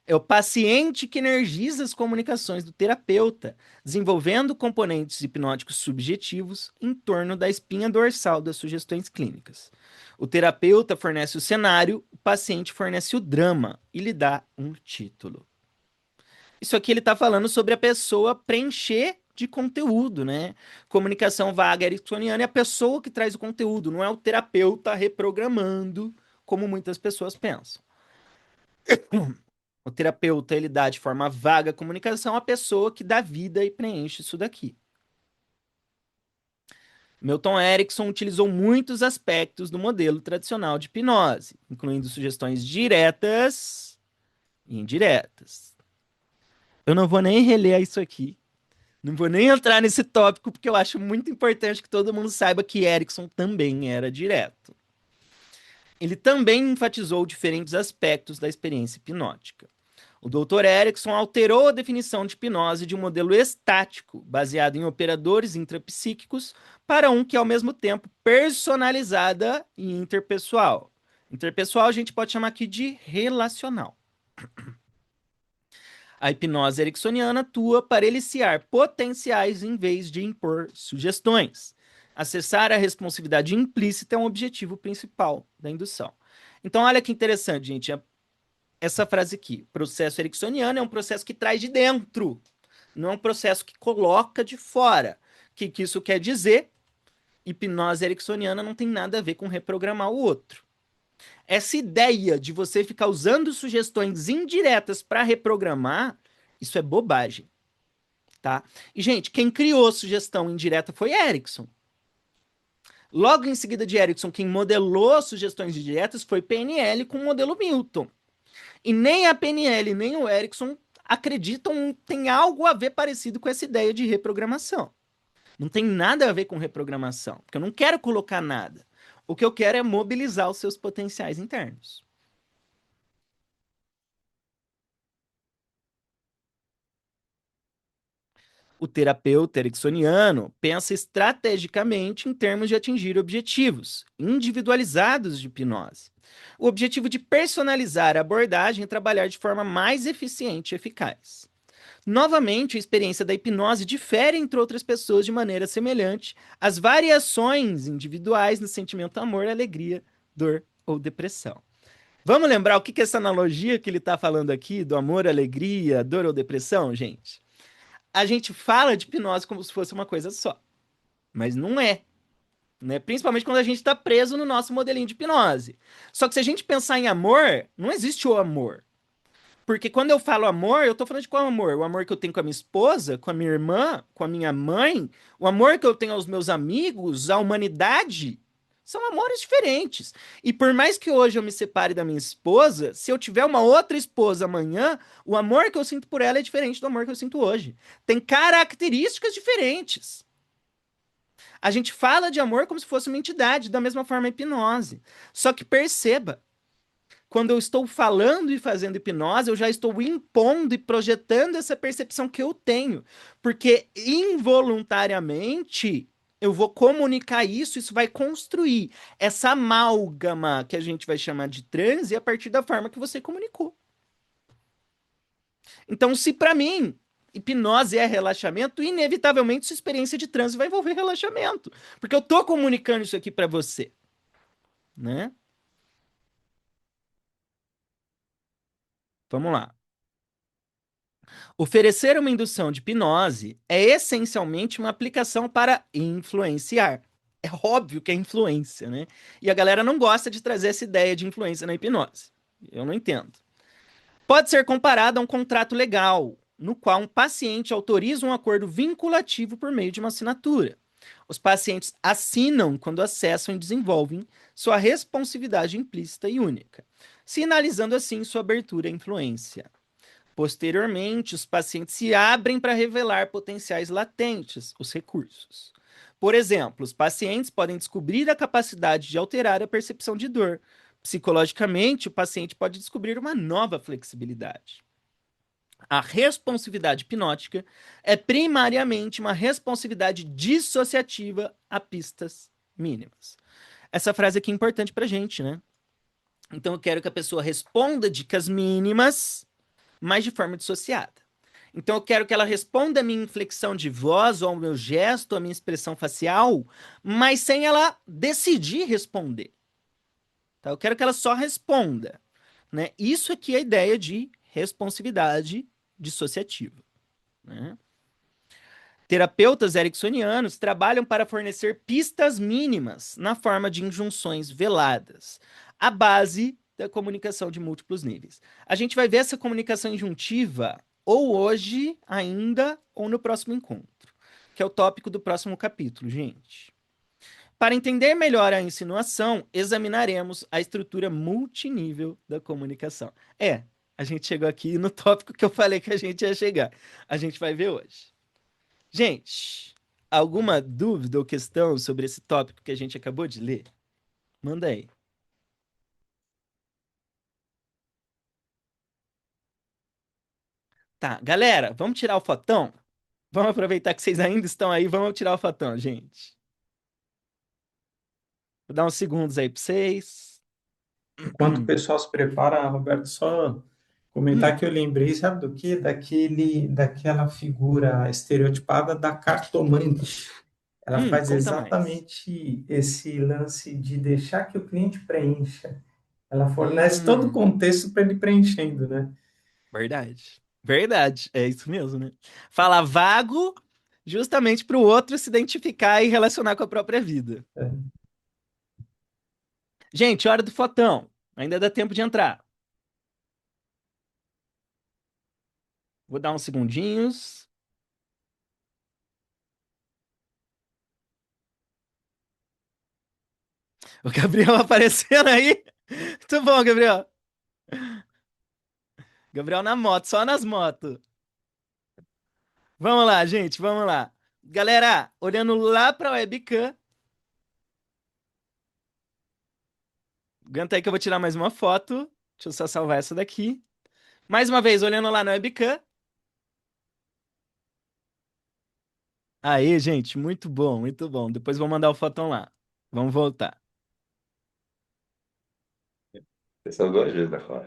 É o paciente que energiza as comunicações do terapeuta, desenvolvendo componentes hipnóticos subjetivos em torno da espinha dorsal das sugestões clínicas. O terapeuta fornece o cenário, o paciente fornece o drama e lhe dá um título. Isso aqui ele está falando sobre a pessoa preencher de conteúdo, né? Comunicação vaga ericksoniana é a pessoa que traz o conteúdo, não é o terapeuta reprogramando, como muitas pessoas pensam. O terapeuta, ele dá de forma vaga a comunicação à pessoa que dá vida e preenche isso daqui. Milton Erickson utilizou muitos aspectos do modelo tradicional de hipnose, incluindo sugestões diretas e indiretas. Eu não vou nem reler isso aqui. Não vou nem entrar nesse tópico, porque eu acho muito importante que todo mundo saiba que Erickson também era direto. Ele também enfatizou diferentes aspectos da experiência hipnótica. O Dr. Erickson alterou a definição de hipnose de um modelo estático, baseado em operadores intrapsíquicos, para um que é ao mesmo tempo personalizada e interpessoal. Interpessoal a gente pode chamar aqui de relacional. A hipnose ericksoniana atua para eliciar potenciais em vez de impor sugestões. Acessar a responsividade implícita é um objetivo principal da indução. Então, olha que interessante, gente. Essa frase aqui. Processo ericksoniano é um processo que traz de dentro, não é um processo que coloca de fora. O que isso quer dizer? Hipnose ericksoniana não tem nada a ver com reprogramar o outro. Essa ideia de você ficar usando sugestões indiretas para reprogramar, isso é bobagem, tá? E, gente, quem criou sugestão indireta foi Erickson. Logo em seguida de Erickson, quem modelou sugestões indiretas foi PNL com o modelo Milton. E nem a PNL, nem o Erickson acreditam tem algo a ver parecido com essa ideia de reprogramação. Não tem nada a ver com reprogramação, porque eu não quero colocar nada. O que eu quero é mobilizar os seus potenciais internos. O terapeuta ericksoniano pensa estrategicamente em termos de atingir objetivos individualizados de hipnose. O objetivo de personalizar a abordagem e trabalhar de forma mais eficiente e eficaz. Novamente, a experiência da hipnose difere entre outras pessoas de maneira semelhante às variações individuais no sentimento amor, alegria, dor ou depressão. Vamos lembrar o que é essa analogia que ele está falando aqui do amor, alegria, dor ou depressão, gente? A gente fala de hipnose como se fosse uma coisa só, mas não é. Né? Principalmente quando a gente está preso no nosso modelinho de hipnose. Só que se a gente pensar em amor, não existe o amor. Porque quando eu falo amor, eu tô falando de qual amor? O amor que eu tenho com a minha esposa, com a minha irmã, com a minha mãe, o amor que eu tenho aos meus amigos, à humanidade. São amores diferentes. E por mais que hoje eu me separe da minha esposa, se eu tiver uma outra esposa amanhã, o amor que eu sinto por ela é diferente do amor que eu sinto hoje. Tem características diferentes. A gente fala de amor como se fosse uma entidade, da mesma forma a hipnose. Só que perceba, quando eu estou falando e fazendo hipnose, eu já estou impondo e projetando essa percepção que eu tenho. Porque involuntariamente eu vou comunicar isso, isso vai construir essa amálgama que a gente vai chamar de transe a partir da forma que você comunicou. Então, se para mim hipnose é relaxamento, inevitavelmente sua experiência de transe vai envolver relaxamento. Porque eu estou comunicando isso aqui para você. Né? Vamos lá. Oferecer uma indução de hipnose é essencialmente uma aplicação para influenciar. É óbvio que é influência, né? E a galera não gosta de trazer essa ideia de influência na hipnose. Eu não entendo. Pode ser comparado a um contrato legal, no qual um paciente autoriza um acordo vinculativo por meio de uma assinatura. Os pacientes assinam quando acessam e desenvolvem sua responsividade implícita e única, sinalizando assim sua abertura à influência. Posteriormente, os pacientes se abrem para revelar potenciais latentes, os recursos. Por exemplo, os pacientes podem descobrir a capacidade de alterar a percepção de dor. Psicologicamente, o paciente pode descobrir uma nova flexibilidade. A responsividade hipnótica é primariamente uma responsividade dissociativa a pistas mínimas. Essa frase aqui é importante para a gente, né? Então, eu quero que a pessoa responda dicas mínimas, mas de forma dissociada. Então eu quero que ela responda a minha inflexão de voz, ou ao meu gesto, a minha expressão facial, mas sem ela decidir responder. Tá? Eu quero que ela só responda. Né? Isso aqui é a ideia de responsividade dissociativa. Né? Terapeutas ericksonianos trabalham para fornecer pistas mínimas na forma de injunções veladas, a base da comunicação de múltiplos níveis. A gente vai ver essa comunicação injuntiva ou hoje ainda ou no próximo encontro, que é o tópico do próximo capítulo, gente. Para entender melhor a insinuação, examinaremos a estrutura multinível da comunicação. A gente chegou aqui no tópico que eu falei que a gente ia chegar. A gente vai ver hoje. Gente, alguma dúvida ou questão sobre esse tópico que a gente acabou de ler? Manda aí. Tá, galera, vamos tirar o fotão? Vamos aproveitar que vocês ainda estão aí, vamos tirar o fotão, gente. Vou dar uns segundos aí pra vocês. Enquanto o pessoal se prepara, Roberto, só Comentar que eu lembrei, sabe do quê? Daquela figura estereotipada da cartomante. Ela faz Conta mais. exatamente esse lance de deixar que o cliente preencha. Ela fornece todo o Hum, contexto para ele preenchendo, né? verdade. Verdade, é isso mesmo, né? Fala vago justamente para o outro se identificar e relacionar com a própria vida. É. Gente, hora do fotão. Ainda dá tempo de entrar. Vou dar uns segundinhos. O Gabriel aparecendo aí. Muito bom, Gabriel. Gabriel na moto, só nas motos. Vamos lá, gente, vamos lá. Galera, olhando lá para a webcam, aguenta aí que eu vou tirar mais uma foto. Deixa eu só salvar essa daqui. Mais uma vez, olhando lá na webcam. Aí, gente, muito bom, muito bom. Depois vou mandar o fotão lá. Vamos voltar. São duas vezes da Copa.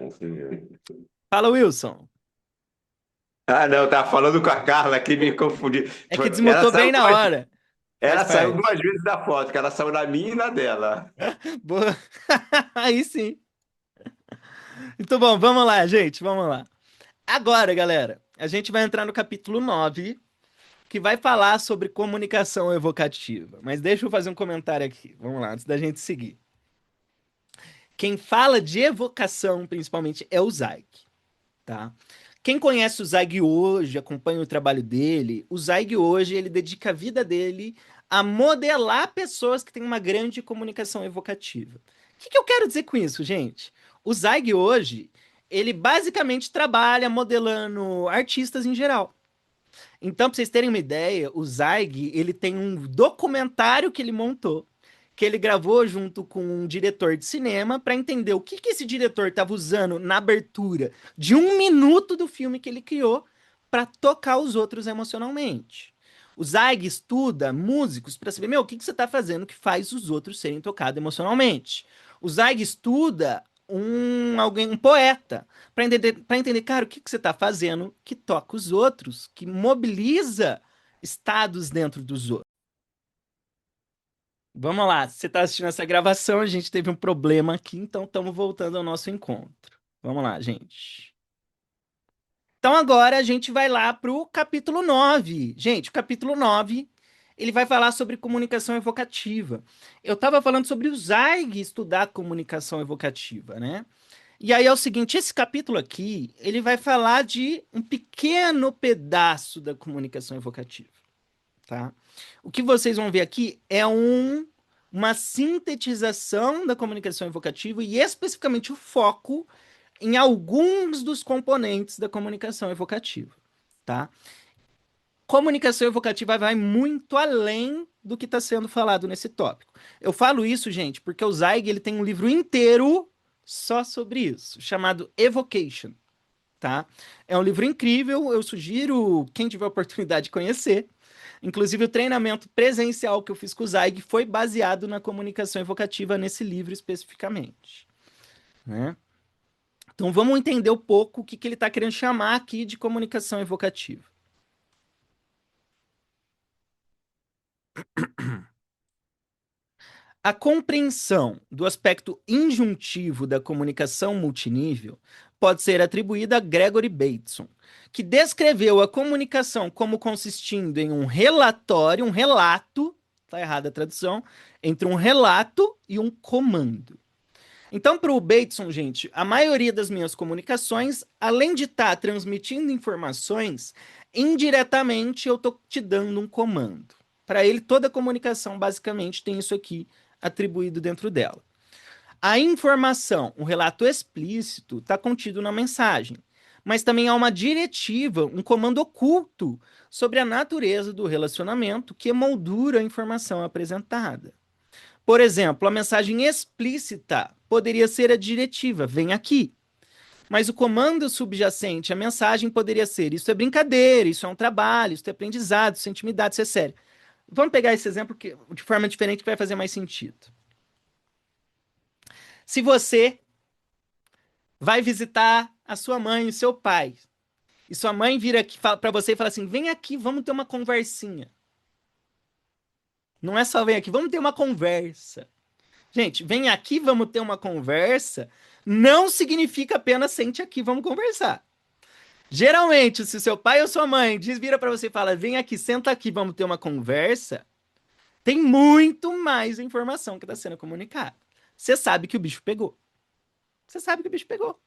Fala, Wilson. Ah, não, tava falando com a Carla que me confundi. É que Ela desmutou bem saiu na hora. Faz ela saiu parte. duas vezes da foto, que ela saiu na minha e na dela. Boa. Aí sim. Muito bom, vamos lá, gente, vamos lá. Agora, galera, a gente vai entrar no capítulo 9, que vai falar sobre comunicação evocativa. Mas deixa eu fazer um comentário aqui. Vamos lá, antes da gente seguir. Quem fala de evocação, principalmente, é o Zweig, tá? Quem conhece o Zweig hoje, acompanha o trabalho dele, o Zweig hoje, ele dedica a vida dele a modelar pessoas que têm uma grande comunicação evocativa. O que eu quero dizer com isso, gente? O Zweig hoje, ele basicamente trabalha modelando artistas em geral. Então, para vocês terem uma ideia, o Zeig, ele tem um documentário que ele montou, que ele gravou junto com um diretor de cinema para entender o que esse diretor estava usando na abertura de 1 minuto do filme que ele criou para tocar os outros emocionalmente. O Zeig estuda músicos para saber, meu, o que você está fazendo que faz os outros serem tocados emocionalmente. O Zeig estuda um poeta para entender, cara, o que você está fazendo que toca os outros, que mobiliza estados dentro dos outros. Vamos lá, você está assistindo essa gravação, a gente teve um problema aqui, então estamos voltando ao nosso encontro. Vamos lá, gente. Então agora a gente vai lá para o capítulo 9. Gente, o capítulo 9, ele vai falar sobre comunicação evocativa. Eu estava falando sobre o Zweig estudar comunicação evocativa, né? E aí é o seguinte, esse capítulo aqui, ele vai falar de um pequeno pedaço da comunicação evocativa, tá? O que vocês vão ver aqui é uma sintetização da comunicação evocativa e especificamente o foco em alguns dos componentes da comunicação evocativa, tá? Comunicação evocativa vai muito além do que está sendo falado nesse tópico. Eu falo isso, gente, porque o Zweig ele tem um livro inteiro só sobre isso, chamado Evocation, tá? É um livro incrível, eu sugiro quem tiver a oportunidade de conhecer. Inclusive, o treinamento presencial que eu fiz com o Zweig foi baseado na comunicação evocativa nesse livro especificamente, né? Então, vamos entender um pouco o que ele está querendo chamar aqui de comunicação evocativa. A compreensão do aspecto injuntivo da comunicação multinível pode ser atribuída a Gregory Bateson, que descreveu a comunicação como consistindo em um relatório, um relato, tá errada a tradução, entre um relato e um comando. Então, para o Bateson, gente, a maioria das minhas comunicações, além de estar transmitindo informações, indiretamente eu estou te dando um comando. Para ele, toda comunicação basicamente tem isso aqui atribuído dentro dela. A informação, um relato explícito, está contido na mensagem, mas também há uma diretiva, um comando oculto sobre a natureza do relacionamento que moldura a informação apresentada. Por exemplo, a mensagem explícita poderia ser a diretiva, vem aqui. Mas o comando subjacente à mensagem poderia ser: isso é brincadeira, isso é um trabalho, isso é aprendizado, isso é intimidade, isso é sério. Vamos pegar esse exemplo de forma diferente que vai fazer mais sentido. Se você vai visitar a sua mãe e o seu pai. E sua mãe vira aqui para você e fala assim: vem aqui, vamos ter uma conversinha. Não é só vem aqui, vamos ter uma conversa. Gente, vem aqui, vamos ter uma conversa, não significa apenas sente aqui, vamos conversar. Geralmente, se seu pai ou sua mãe vira para você e fala: vem aqui, senta aqui, vamos ter uma conversa, tem muito mais informação que está sendo comunicada. Você sabe que o bicho pegou. Você sabe que o bicho pegou,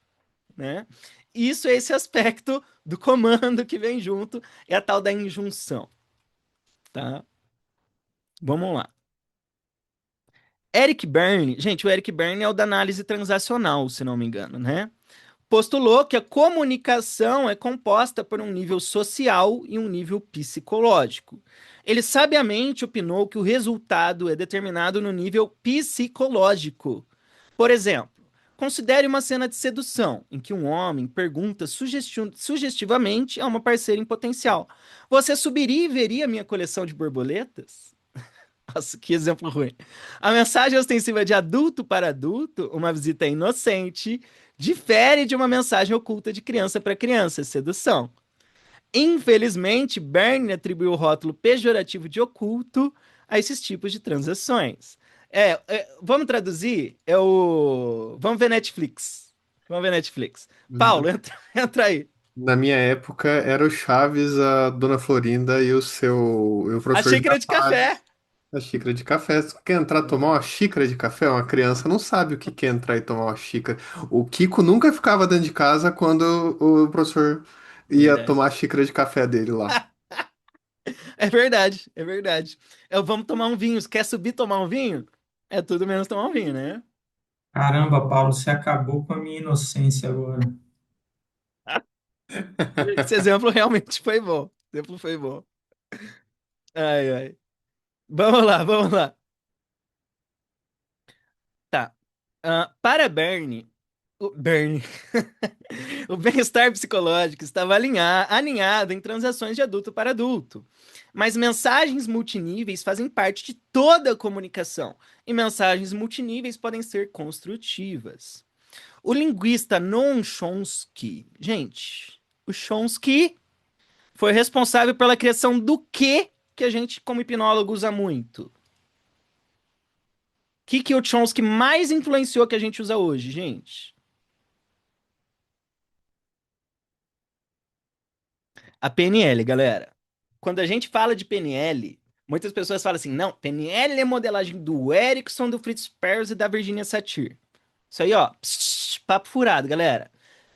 né? Isso é esse aspecto do comando que vem junto, é a tal da injunção, tá? Vamos lá. Eric Berne, gente, o Eric Berne é o da análise transacional, se não me engano, né? Postulou que a comunicação é composta por um nível social e um nível psicológico. Ele sabiamente opinou que o resultado é determinado no nível psicológico. Por exemplo, considere uma cena de sedução em que um homem pergunta sugestivamente a uma parceira em potencial: você subiria e veria minha coleção de borboletas? Nossa, que exemplo ruim. A mensagem ostensiva de adulto para adulto, uma visita inocente, difere de uma mensagem oculta de criança para criança, sedução. Infelizmente, Berne atribuiu o rótulo pejorativo de oculto a esses tipos de transações. Vamos traduzir? Vamos ver Netflix. Vamos ver Netflix. Paulo, entra aí. Na minha época, era o Chaves, a Dona Florinda e o A professor xícara de café. Girafales. A xícara de café. Se tu quer entrar tomar uma xícara de café, uma criança não sabe o que que é entrar e tomar uma xícara. O Kiko nunca ficava dentro de casa quando o professor ia Verdade. tomar a xícara de café dele lá. É verdade, é verdade. Vamos tomar um vinho. Você quer subir e tomar um vinho? É tudo menos tomar um vinho, né? Caramba, Paulo, você acabou com a minha inocência agora. Esse exemplo realmente foi bom. Esse exemplo foi bom. Ai, ai. Vamos lá, vamos lá. Tá. Para Bernie, o bem-estar psicológico estava alinhado em transações de adulto para adulto. Mas mensagens multiníveis fazem parte de toda a comunicação, e mensagens multiníveis podem ser construtivas. O linguista Noam Chomsky, gente, o Chomsky foi responsável pela criação do que a gente, como hipnólogo, usa muito. O que o Chomsky mais influenciou que a gente usa hoje, gente? A PNL, galera. Quando a gente fala de PNL, muitas pessoas falam assim: não, PNL é modelagem do Erickson, do Fritz Perls e da Virginia Satir. Isso aí, ó, papo furado, galera.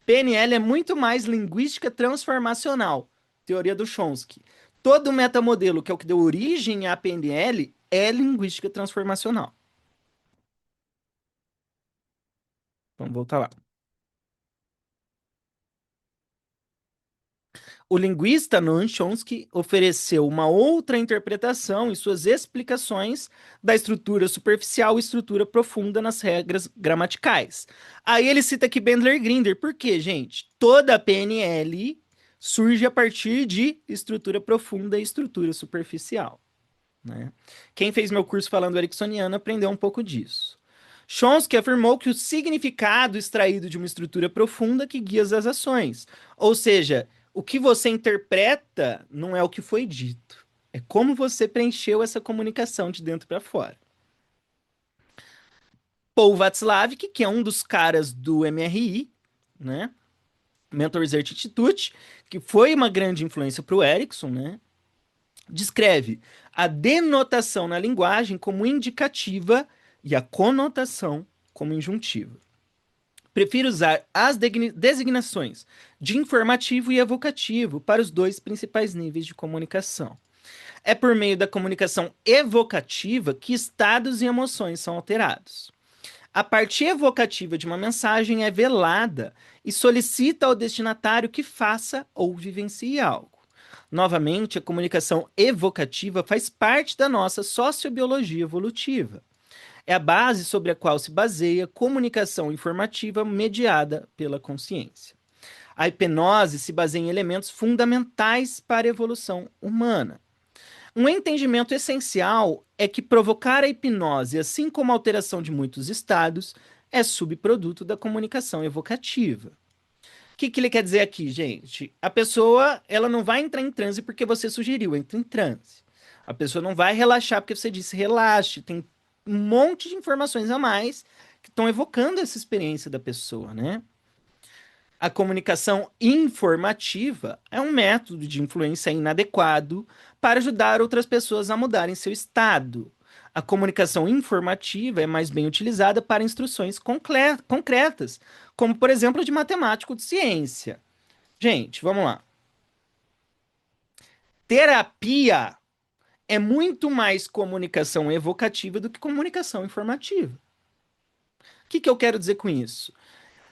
PNL é muito mais linguística transformacional, teoria do Chomsky. Todo metamodelo, que é o que deu origem à PNL, é linguística transformacional. Vamos voltar lá. O linguista Noam Chomsky ofereceu uma outra interpretação em suas explicações da estrutura superficial e estrutura profunda nas regras gramaticais. Aí ele cita aqui Bandler e Grinder. Por quê, gente? Toda a PNL surge a partir de estrutura profunda e estrutura superficial, né? Quem fez meu curso falando ericksoniano aprendeu um pouco disso. Chomsky afirmou que o significado extraído de uma estrutura profunda que guia as ações. Ou seja, o que você interpreta não é o que foi dito. É como você preencheu essa comunicação de dentro para fora. Paul Václavic, que é um dos caras do MRI, né? Mentor Research Institute, que foi uma grande influência para o Erickson, né? Descreve a denotação na linguagem como indicativa e a conotação como injuntiva. Prefiro usar as designações de informativo e evocativo para os dois principais níveis de comunicação. É por meio da comunicação evocativa que estados e emoções são alterados. A parte evocativa de uma mensagem é velada e solicita ao destinatário que faça ou vivencie algo. Novamente, a comunicação evocativa faz parte da nossa sociobiologia evolutiva. É a base sobre a qual se baseia a comunicação informativa mediada pela consciência. A hipnose se baseia em elementos fundamentais para a evolução humana. Um entendimento essencial é que provocar a hipnose, assim como a alteração de muitos estados, é subproduto da comunicação evocativa. O que ele quer dizer aqui, gente? A pessoa, ela não vai entrar em transe porque você sugeriu, entra em transe. A pessoa não vai relaxar porque você disse relaxe. Tem um monte de informações a mais que estão evocando essa experiência da pessoa, né? A comunicação informativa é um método de influência inadequado para ajudar outras pessoas a mudarem seu estado. A comunicação informativa é mais bem utilizada para instruções concretas, como, por exemplo, de matemática ou de ciência. Gente, vamos lá. Terapia é muito mais comunicação evocativa do que comunicação informativa. O que eu quero dizer com isso?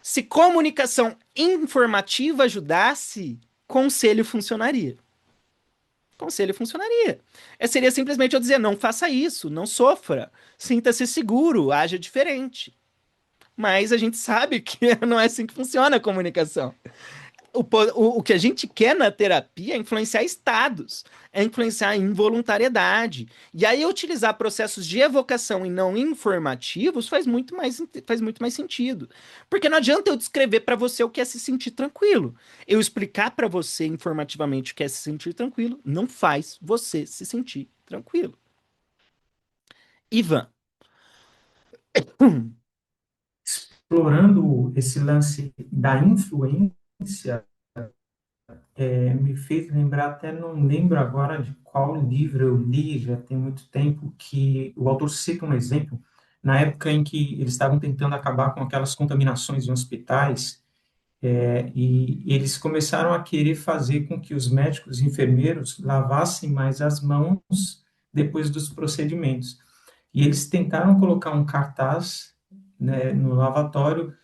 Se comunicação informativa ajudasse, conselho funcionaria. Conselho funcionaria. Seria simplesmente eu dizer, não faça isso, não sofra, sinta-se seguro, haja diferente. Mas a gente sabe que não é assim que funciona a comunicação. O que a gente quer na terapia é influenciar estados, é influenciar a involuntariedade. E aí, utilizar processos de evocação e não informativos faz muito mais sentido. Porque não adianta eu descrever para você o que é se sentir tranquilo. Eu explicar para você informativamente o que é se sentir tranquilo não faz você se sentir tranquilo. Ivan. Explorando esse lance da influência, me fez lembrar, até não lembro agora de qual livro eu li, já tem muito tempo, que o autor cita um exemplo, na época em que eles estavam tentando acabar com aquelas contaminações em hospitais, e eles começaram a querer fazer com que os médicos e enfermeiros lavassem mais as mãos depois dos procedimentos. E eles tentaram colocar um cartaz, né, no lavatório,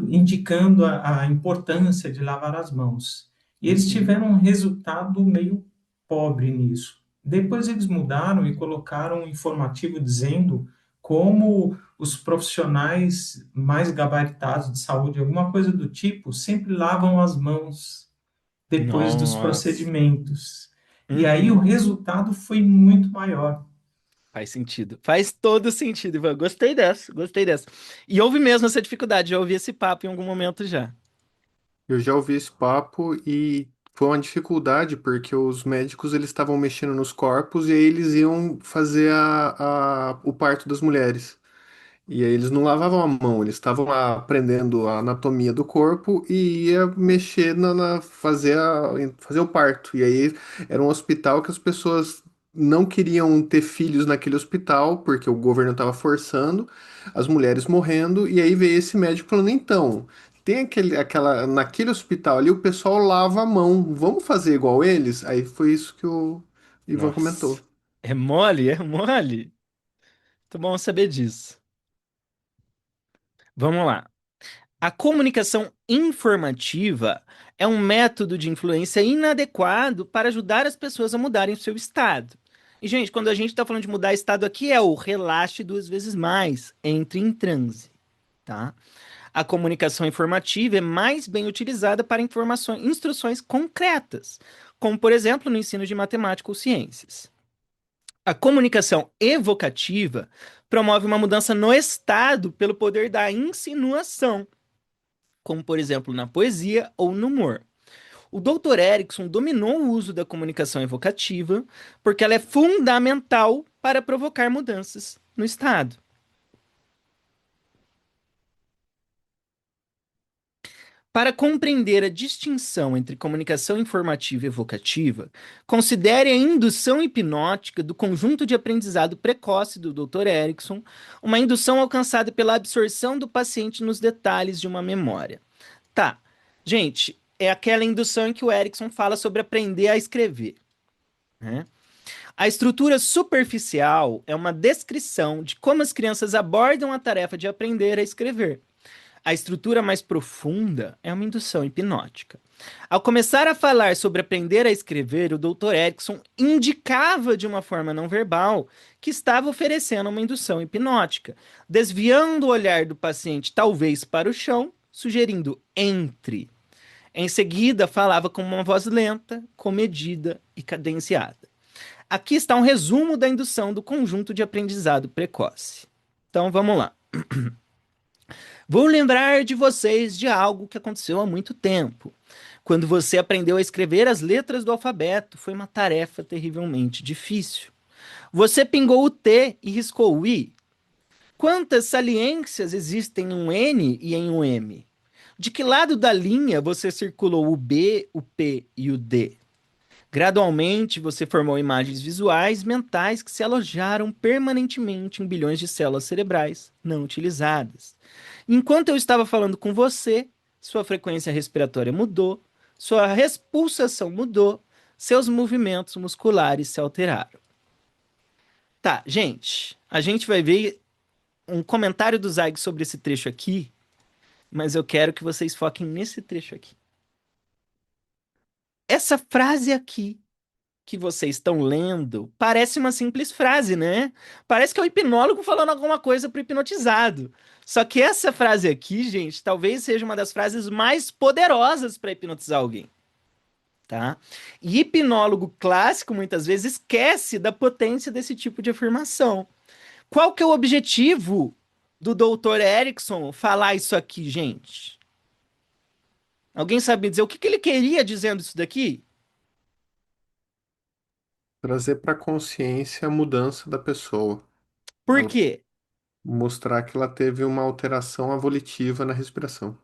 indicando a importância de lavar as mãos. E eles tiveram um resultado meio pobre nisso. Depois eles mudaram e colocaram um informativo dizendo como os profissionais mais gabaritados de saúde, alguma coisa do tipo, sempre lavam as mãos depois dos Nossa. procedimentos. E aí o resultado foi muito maior. Faz sentido. Faz todo sentido, Ivan. Gostei dessa, gostei dessa. E houve mesmo essa dificuldade, já ouvi esse papo em algum momento já. Eu já ouvi esse papo e foi uma dificuldade porque os médicos eles estavam mexendo nos corpos e aí eles iam fazer o parto das mulheres. E aí eles não lavavam a mão, eles estavam lá aprendendo a anatomia do corpo e ia mexer fazer o parto. E aí era um hospital que as pessoas não queriam ter filhos naquele hospital, porque o governo estava forçando, as mulheres morrendo, e aí veio esse médico falando, então, naquele hospital ali o pessoal lava a mão, vamos fazer igual eles? Aí foi isso que o Ivan comentou. Nossa. É mole, é mole. Muito bom saber disso. Vamos lá. A comunicação informativa é um método de influência inadequado para ajudar as pessoas a mudarem o seu estado. E, gente, quando a gente está falando de mudar estado aqui, é o relaxe 2 vezes mais, entre em transe, tá? A comunicação informativa é mais bem utilizada para instruções concretas, como, por exemplo, no ensino de matemática ou ciências. A comunicação evocativa promove uma mudança no estado pelo poder da insinuação, como, por exemplo, na poesia ou no humor. O Dr. Erickson dominou o uso da comunicação evocativa porque ela é fundamental para provocar mudanças no estado. Para compreender a distinção entre comunicação informativa e evocativa, considere a indução hipnótica do conjunto de aprendizado precoce do Dr. Erickson, uma indução alcançada pela absorção do paciente nos detalhes de uma memória. Tá, gente, é aquela indução em que o Erickson fala sobre aprender a escrever, né? A estrutura superficial é uma descrição de como as crianças abordam a tarefa de aprender a escrever. A estrutura mais profunda é uma indução hipnótica. Ao começar a falar sobre aprender a escrever, o Dr. Erickson indicava de uma forma não verbal que estava oferecendo uma indução hipnótica, desviando o olhar do paciente talvez para o chão, sugerindo entre. Em seguida, falava com uma voz lenta, comedida e cadenciada. Aqui está um resumo da indução do conjunto de aprendizado precoce. Então, vamos lá. Vou lembrar de vocês de algo que aconteceu há muito tempo. Quando você aprendeu a escrever as letras do alfabeto, foi uma tarefa terrivelmente difícil. Você pingou o T e riscou o I. Quantas saliências existem em um N e em um M? De que lado da linha você circulou o B, o P e o D? Gradualmente, você formou imagens visuais mentais que se alojaram permanentemente em bilhões de células cerebrais não utilizadas. Enquanto eu estava falando com você, sua frequência respiratória mudou, sua pulsação mudou, seus movimentos musculares se alteraram. Tá, gente, a gente vai ver um comentário do Zayg sobre esse trecho aqui, mas eu quero que vocês foquem nesse trecho aqui. Essa frase aqui que vocês estão lendo parece uma simples frase, né? Parece que é o hipnólogo falando alguma coisa para o hipnotizado. Só que essa frase aqui, gente, talvez seja uma das frases mais poderosas para hipnotizar alguém, tá? E hipnólogo clássico muitas vezes esquece da potência desse tipo de afirmação. Qual que é o objetivo do Dr. Erickson falar isso aqui, gente? Alguém sabe dizer o que ele queria dizendo isso daqui? Trazer para a consciência a mudança da pessoa. Por Ela quê? mostrar que ela teve uma alteração avolitiva na respiração.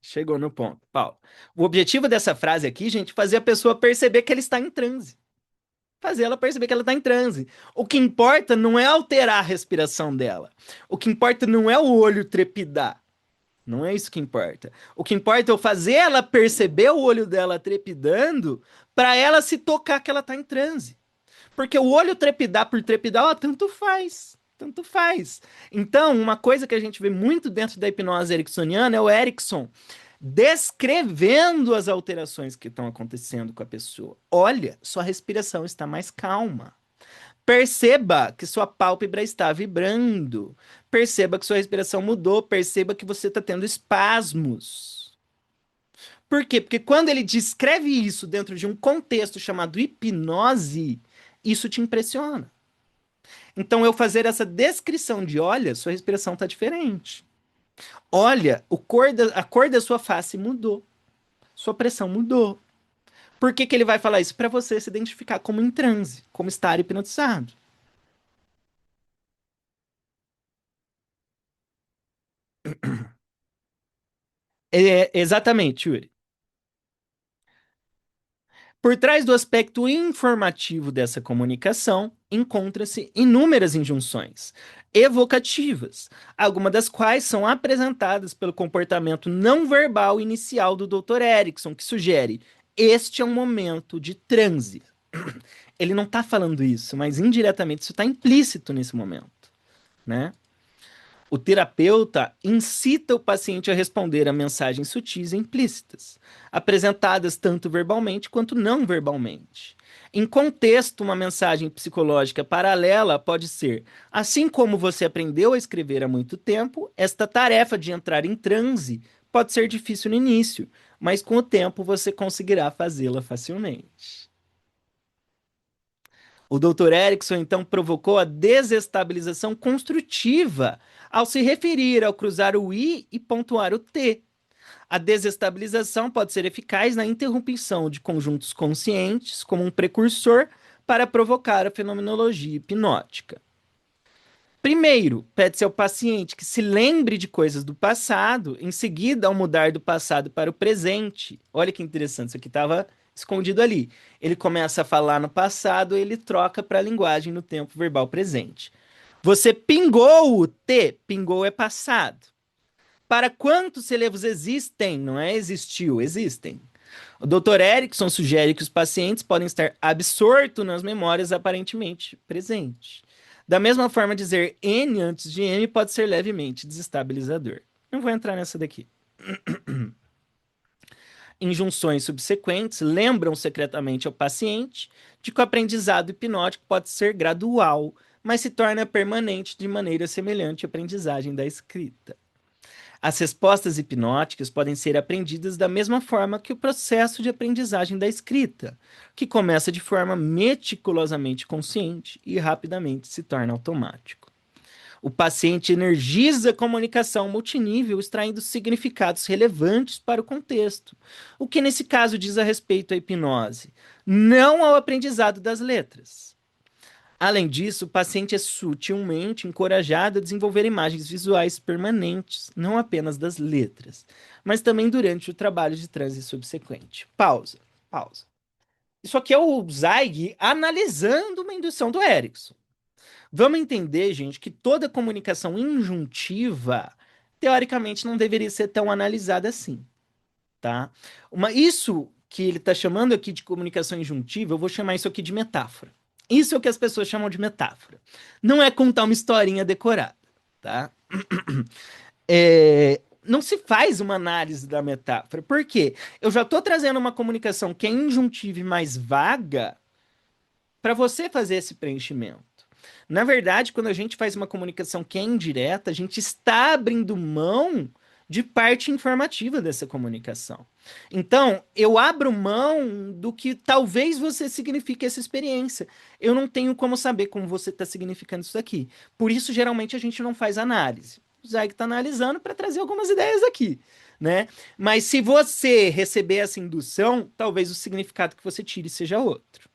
Chegou no ponto, Paulo. O objetivo dessa frase aqui, gente, é fazer a pessoa perceber que ela está em transe. Fazer ela perceber que ela está em transe. O que importa não é alterar a respiração dela. O que importa não é o olho trepidar. Não é isso que importa. O que importa é eu fazer ela perceber o olho dela trepidando para ela se tocar que ela está em transe. Porque o olho trepidar por trepidar, ó, tanto faz. Tanto faz. Então, uma coisa que a gente vê muito dentro da hipnose ericksoniana é o Erickson descrevendo as alterações que estão acontecendo com a pessoa. Olha, sua respiração está mais calma. Perceba que sua pálpebra está vibrando. Perceba que sua respiração mudou. Perceba que você está tendo espasmos. Por quê? Porque quando ele descreve isso dentro de um contexto chamado hipnose, isso te impressiona. Então, eu fazer essa descrição de, olha, sua respiração está diferente. Olha, a cor da sua face mudou. Sua pressão mudou. Por que ele vai falar isso? Para você se identificar como em transe, como estar hipnotizado. Exatamente, Yuri. Por trás do aspecto informativo dessa comunicação, encontra-se inúmeras injunções evocativas, algumas das quais são apresentadas pelo comportamento não verbal inicial do Dr. Erickson, que sugere: este é um momento de transe. Ele não está falando isso, mas indiretamente isso está implícito nesse momento, né? O terapeuta incita o paciente a responder a mensagens sutis e implícitas, apresentadas tanto verbalmente quanto não verbalmente. Em contexto, uma mensagem psicológica paralela pode ser: assim como você aprendeu a escrever há muito tempo, esta tarefa de entrar em transe pode ser difícil no início, mas com o tempo você conseguirá fazê-la facilmente. O Dr. Erickson então provocou a desestabilização construtiva ao se referir ao cruzar o I e pontuar o T. A desestabilização pode ser eficaz na interrupção de conjuntos conscientes como um precursor para provocar a fenomenologia hipnótica. Primeiro, pede-se ao paciente que se lembre de coisas do passado, em seguida, ao mudar do passado para o presente. Olha que interessante, isso aqui estava escondido ali. Ele começa a falar no passado, ele troca para a linguagem no tempo verbal presente. Você pingou o T, pingou é passado. Para quantos relevos existem? Não é existiu, existem. O Dr. Erickson sugere que os pacientes podem estar absortos nas memórias aparentemente presentes. Da mesma forma, dizer N antes de M pode ser levemente desestabilizador. Não vou entrar nessa daqui. Injunções subsequentes lembram secretamente ao paciente de que o aprendizado hipnótico pode ser gradual, mas se torna permanente de maneira semelhante à aprendizagem da escrita. As respostas hipnóticas podem ser aprendidas da mesma forma que o processo de aprendizagem da escrita, que começa de forma meticulosamente consciente e rapidamente se torna automático. O paciente energiza a comunicação multinível, extraindo significados relevantes para o contexto, o que nesse caso diz a respeito à hipnose, não ao aprendizado das letras. Além disso, o paciente é sutilmente encorajado a desenvolver imagens visuais permanentes, não apenas das letras, mas também durante o trabalho de transe subsequente. Pausa, pausa. Isso aqui é o Zweig analisando uma indução do Erickson. Vamos entender, gente, que toda comunicação injuntiva, teoricamente, não deveria ser tão analisada assim, tá? Isso que ele está chamando aqui de comunicação injuntiva, eu vou chamar isso aqui de metáfora. Isso é o que as pessoas chamam de metáfora. Não é contar uma historinha decorada, tá? Não se faz uma análise da metáfora. Por quê? Eu já estou trazendo uma comunicação que é injuntiva e mais vaga para você fazer esse preenchimento. Na verdade, quando a gente faz uma comunicação que é indireta, a gente está abrindo mão de parte informativa dessa comunicação. Então, eu abro mão do que talvez você signifique essa experiência. Eu não tenho como saber como você está significando isso aqui. Por isso, geralmente, a gente não faz análise. O Zeg está analisando para trazer algumas ideias aqui, né? Mas se você receber essa indução, talvez o significado que você tire seja outro.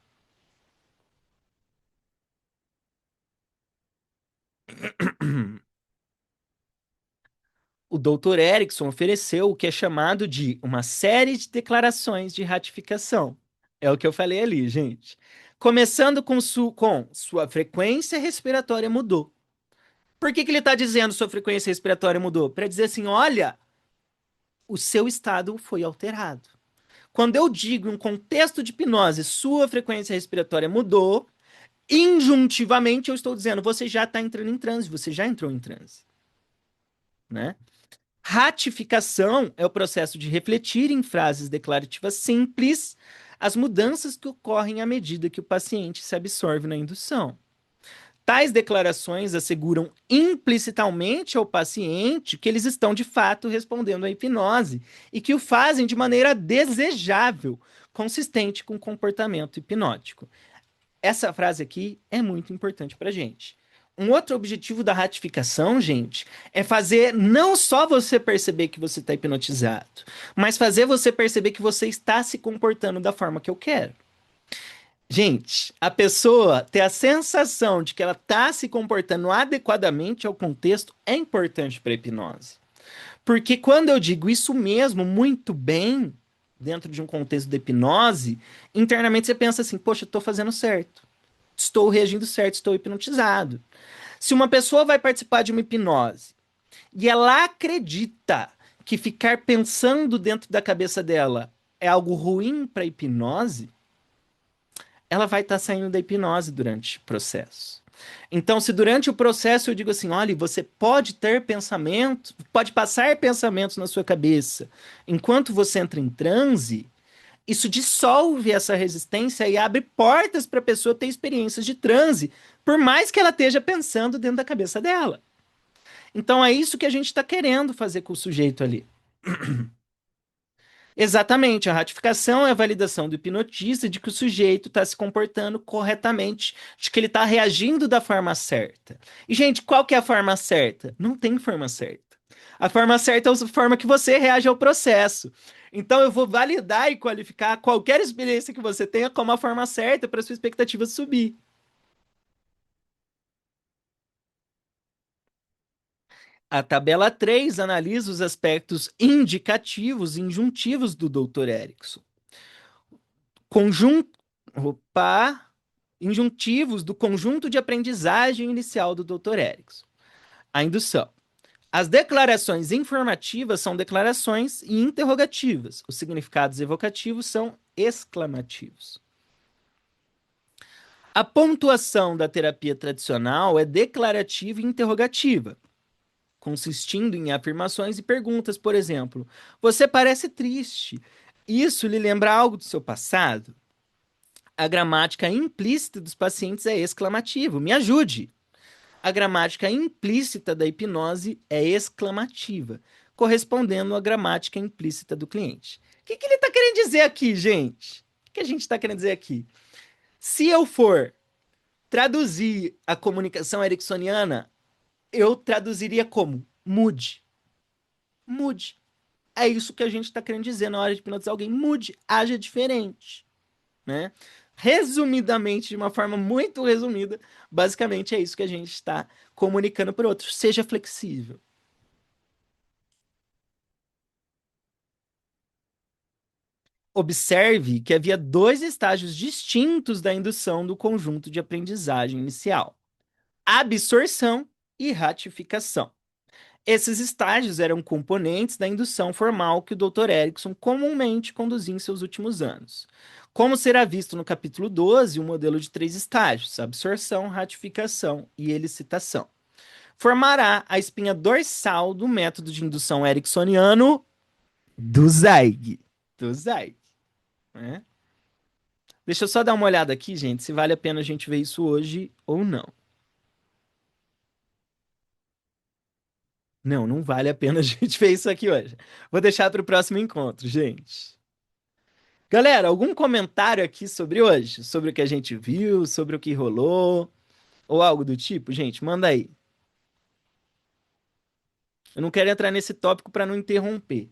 O Dr. Erickson ofereceu o que é chamado de uma série de declarações de ratificação. É o que eu falei ali, gente. Começando com sua frequência respiratória mudou. Por que ele está dizendo sua frequência respiratória mudou? Para dizer assim, olha, o seu estado foi alterado. Quando eu digo em um contexto de hipnose, sua frequência respiratória mudou, injuntivamente eu estou dizendo, você já está entrando em transe, você já entrou em transe. Né? Ratificação é o processo de refletir em frases declarativas simples as mudanças que ocorrem à medida que o paciente se absorve na indução. Tais declarações asseguram implicitamente ao paciente que eles estão de fato respondendo à hipnose e que o fazem de maneira desejável, consistente com o comportamento hipnótico. Essa frase aqui é muito importante para a gente. Um outro objetivo da ratificação, gente, é fazer não só você perceber que você está hipnotizado, mas fazer você perceber que você está se comportando da forma que eu quero. Gente, a pessoa ter a sensação de que ela está se comportando adequadamente ao contexto é importante para a hipnose. Porque quando eu digo isso mesmo, muito bem, dentro de um contexto de hipnose, internamente você pensa assim, poxa, eu estou fazendo certo. Estou reagindo certo, estou hipnotizado. Se uma pessoa vai participar de uma hipnose e ela acredita que ficar pensando dentro da cabeça dela é algo ruim para a hipnose, ela vai estar saindo da hipnose durante o processo. Então, se durante o processo eu digo assim, olha, você pode ter pensamentos, pode passar pensamentos na sua cabeça enquanto você entra em transe, isso dissolve essa resistência e abre portas para a pessoa ter experiências de transe, por mais que ela esteja pensando dentro da cabeça dela. Então é isso que a gente está querendo fazer com o sujeito ali. Exatamente, a ratificação é a validação do hipnotista de que o sujeito está se comportando corretamente, de que ele está reagindo da forma certa. E, gente, qual que é a forma certa? Não tem forma certa. A forma certa é a forma que você reage ao processo. Então, eu vou validar e qualificar qualquer experiência que você tenha como a forma certa para sua expectativa subir. A tabela 3 analisa os aspectos indicativos e injuntivos do Dr. Erickson. Injuntivos do conjunto de aprendizagem inicial do Dr. Erickson. A indução. As declarações informativas são declarações e interrogativas. Os significados evocativos são exclamativos. A pontuação da terapia tradicional é declarativa e interrogativa, consistindo em afirmações e perguntas, por exemplo, você parece triste. Isso lhe lembra algo do seu passado? A gramática implícita dos pacientes é exclamativo. Me ajude. A gramática implícita da hipnose é exclamativa, correspondendo à gramática implícita do cliente. O que ele está querendo dizer aqui, gente? O que a gente está querendo dizer aqui? Se eu for traduzir a comunicação ericksoniana, eu traduziria como mude. Mude. É isso que a gente está querendo dizer na hora de hipnotizar alguém. Mude, haja diferente, né? Resumidamente, de uma forma muito resumida, basicamente é isso que a gente está comunicando para o outro. Seja flexível. Observe que havia dois estágios distintos da indução do conjunto de aprendizagem inicial: absorção e ratificação. Esses estágios eram componentes da indução formal que o Dr. Erickson comumente conduzia em seus últimos anos. Como será visto no capítulo 12, o modelo de três estágios: absorção, ratificação e elicitação. Formará a espinha dorsal do método de indução ericksoniano do Zweig. Do Zweig, né? Deixa eu só dar uma olhada aqui, gente, se vale a pena a gente ver isso hoje ou não. Não, não vale a pena a gente ver isso aqui hoje. Vou deixar para o próximo encontro, gente. Galera, algum comentário aqui sobre hoje? Sobre o que a gente viu, sobre o que rolou, ou algo do tipo? Gente, manda aí. Eu não quero entrar nesse tópico para não interromper.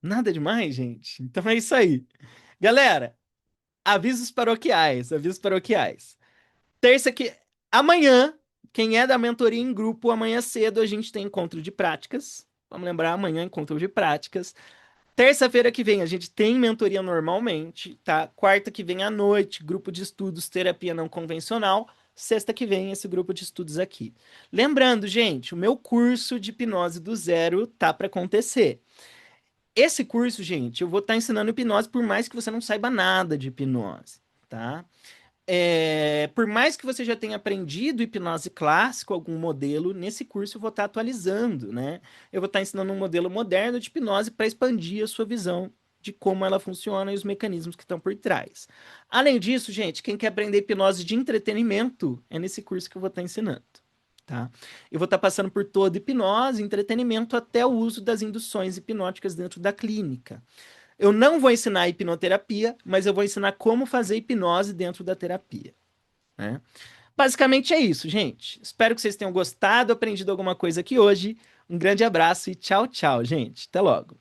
Nada demais, gente? Então é isso aí. Galera, avisos paroquiais, avisos paroquiais. Terça que amanhã, quem é da mentoria em grupo, amanhã cedo a gente tem encontro de práticas. Vamos lembrar, amanhã encontro de práticas. Terça-feira que vem a gente tem mentoria normalmente, tá? Quarta que vem à noite, grupo de estudos, terapia não convencional. Sexta que vem esse grupo de estudos aqui. Lembrando, gente, o meu curso de hipnose do zero tá para acontecer. Esse curso, gente, eu vou estar ensinando hipnose por mais que você não saiba nada de hipnose, tá? Por mais que você já tenha aprendido hipnose clássico, algum modelo, nesse curso eu vou estar atualizando, né? Eu vou estar ensinando um modelo moderno de hipnose para expandir a sua visão de como ela funciona e os mecanismos que estão por trás. Além disso, gente, quem quer aprender hipnose de entretenimento, é nesse curso que eu vou estar ensinando, tá? Eu vou estar passando por toda hipnose, entretenimento, até o uso das induções hipnóticas dentro da clínica. Eu não vou ensinar hipnoterapia, mas eu vou ensinar como fazer hipnose dentro da terapia, né? Basicamente é isso, gente. Espero que vocês tenham gostado, aprendido alguma coisa aqui hoje. Um grande abraço e tchau, tchau, gente. Até logo.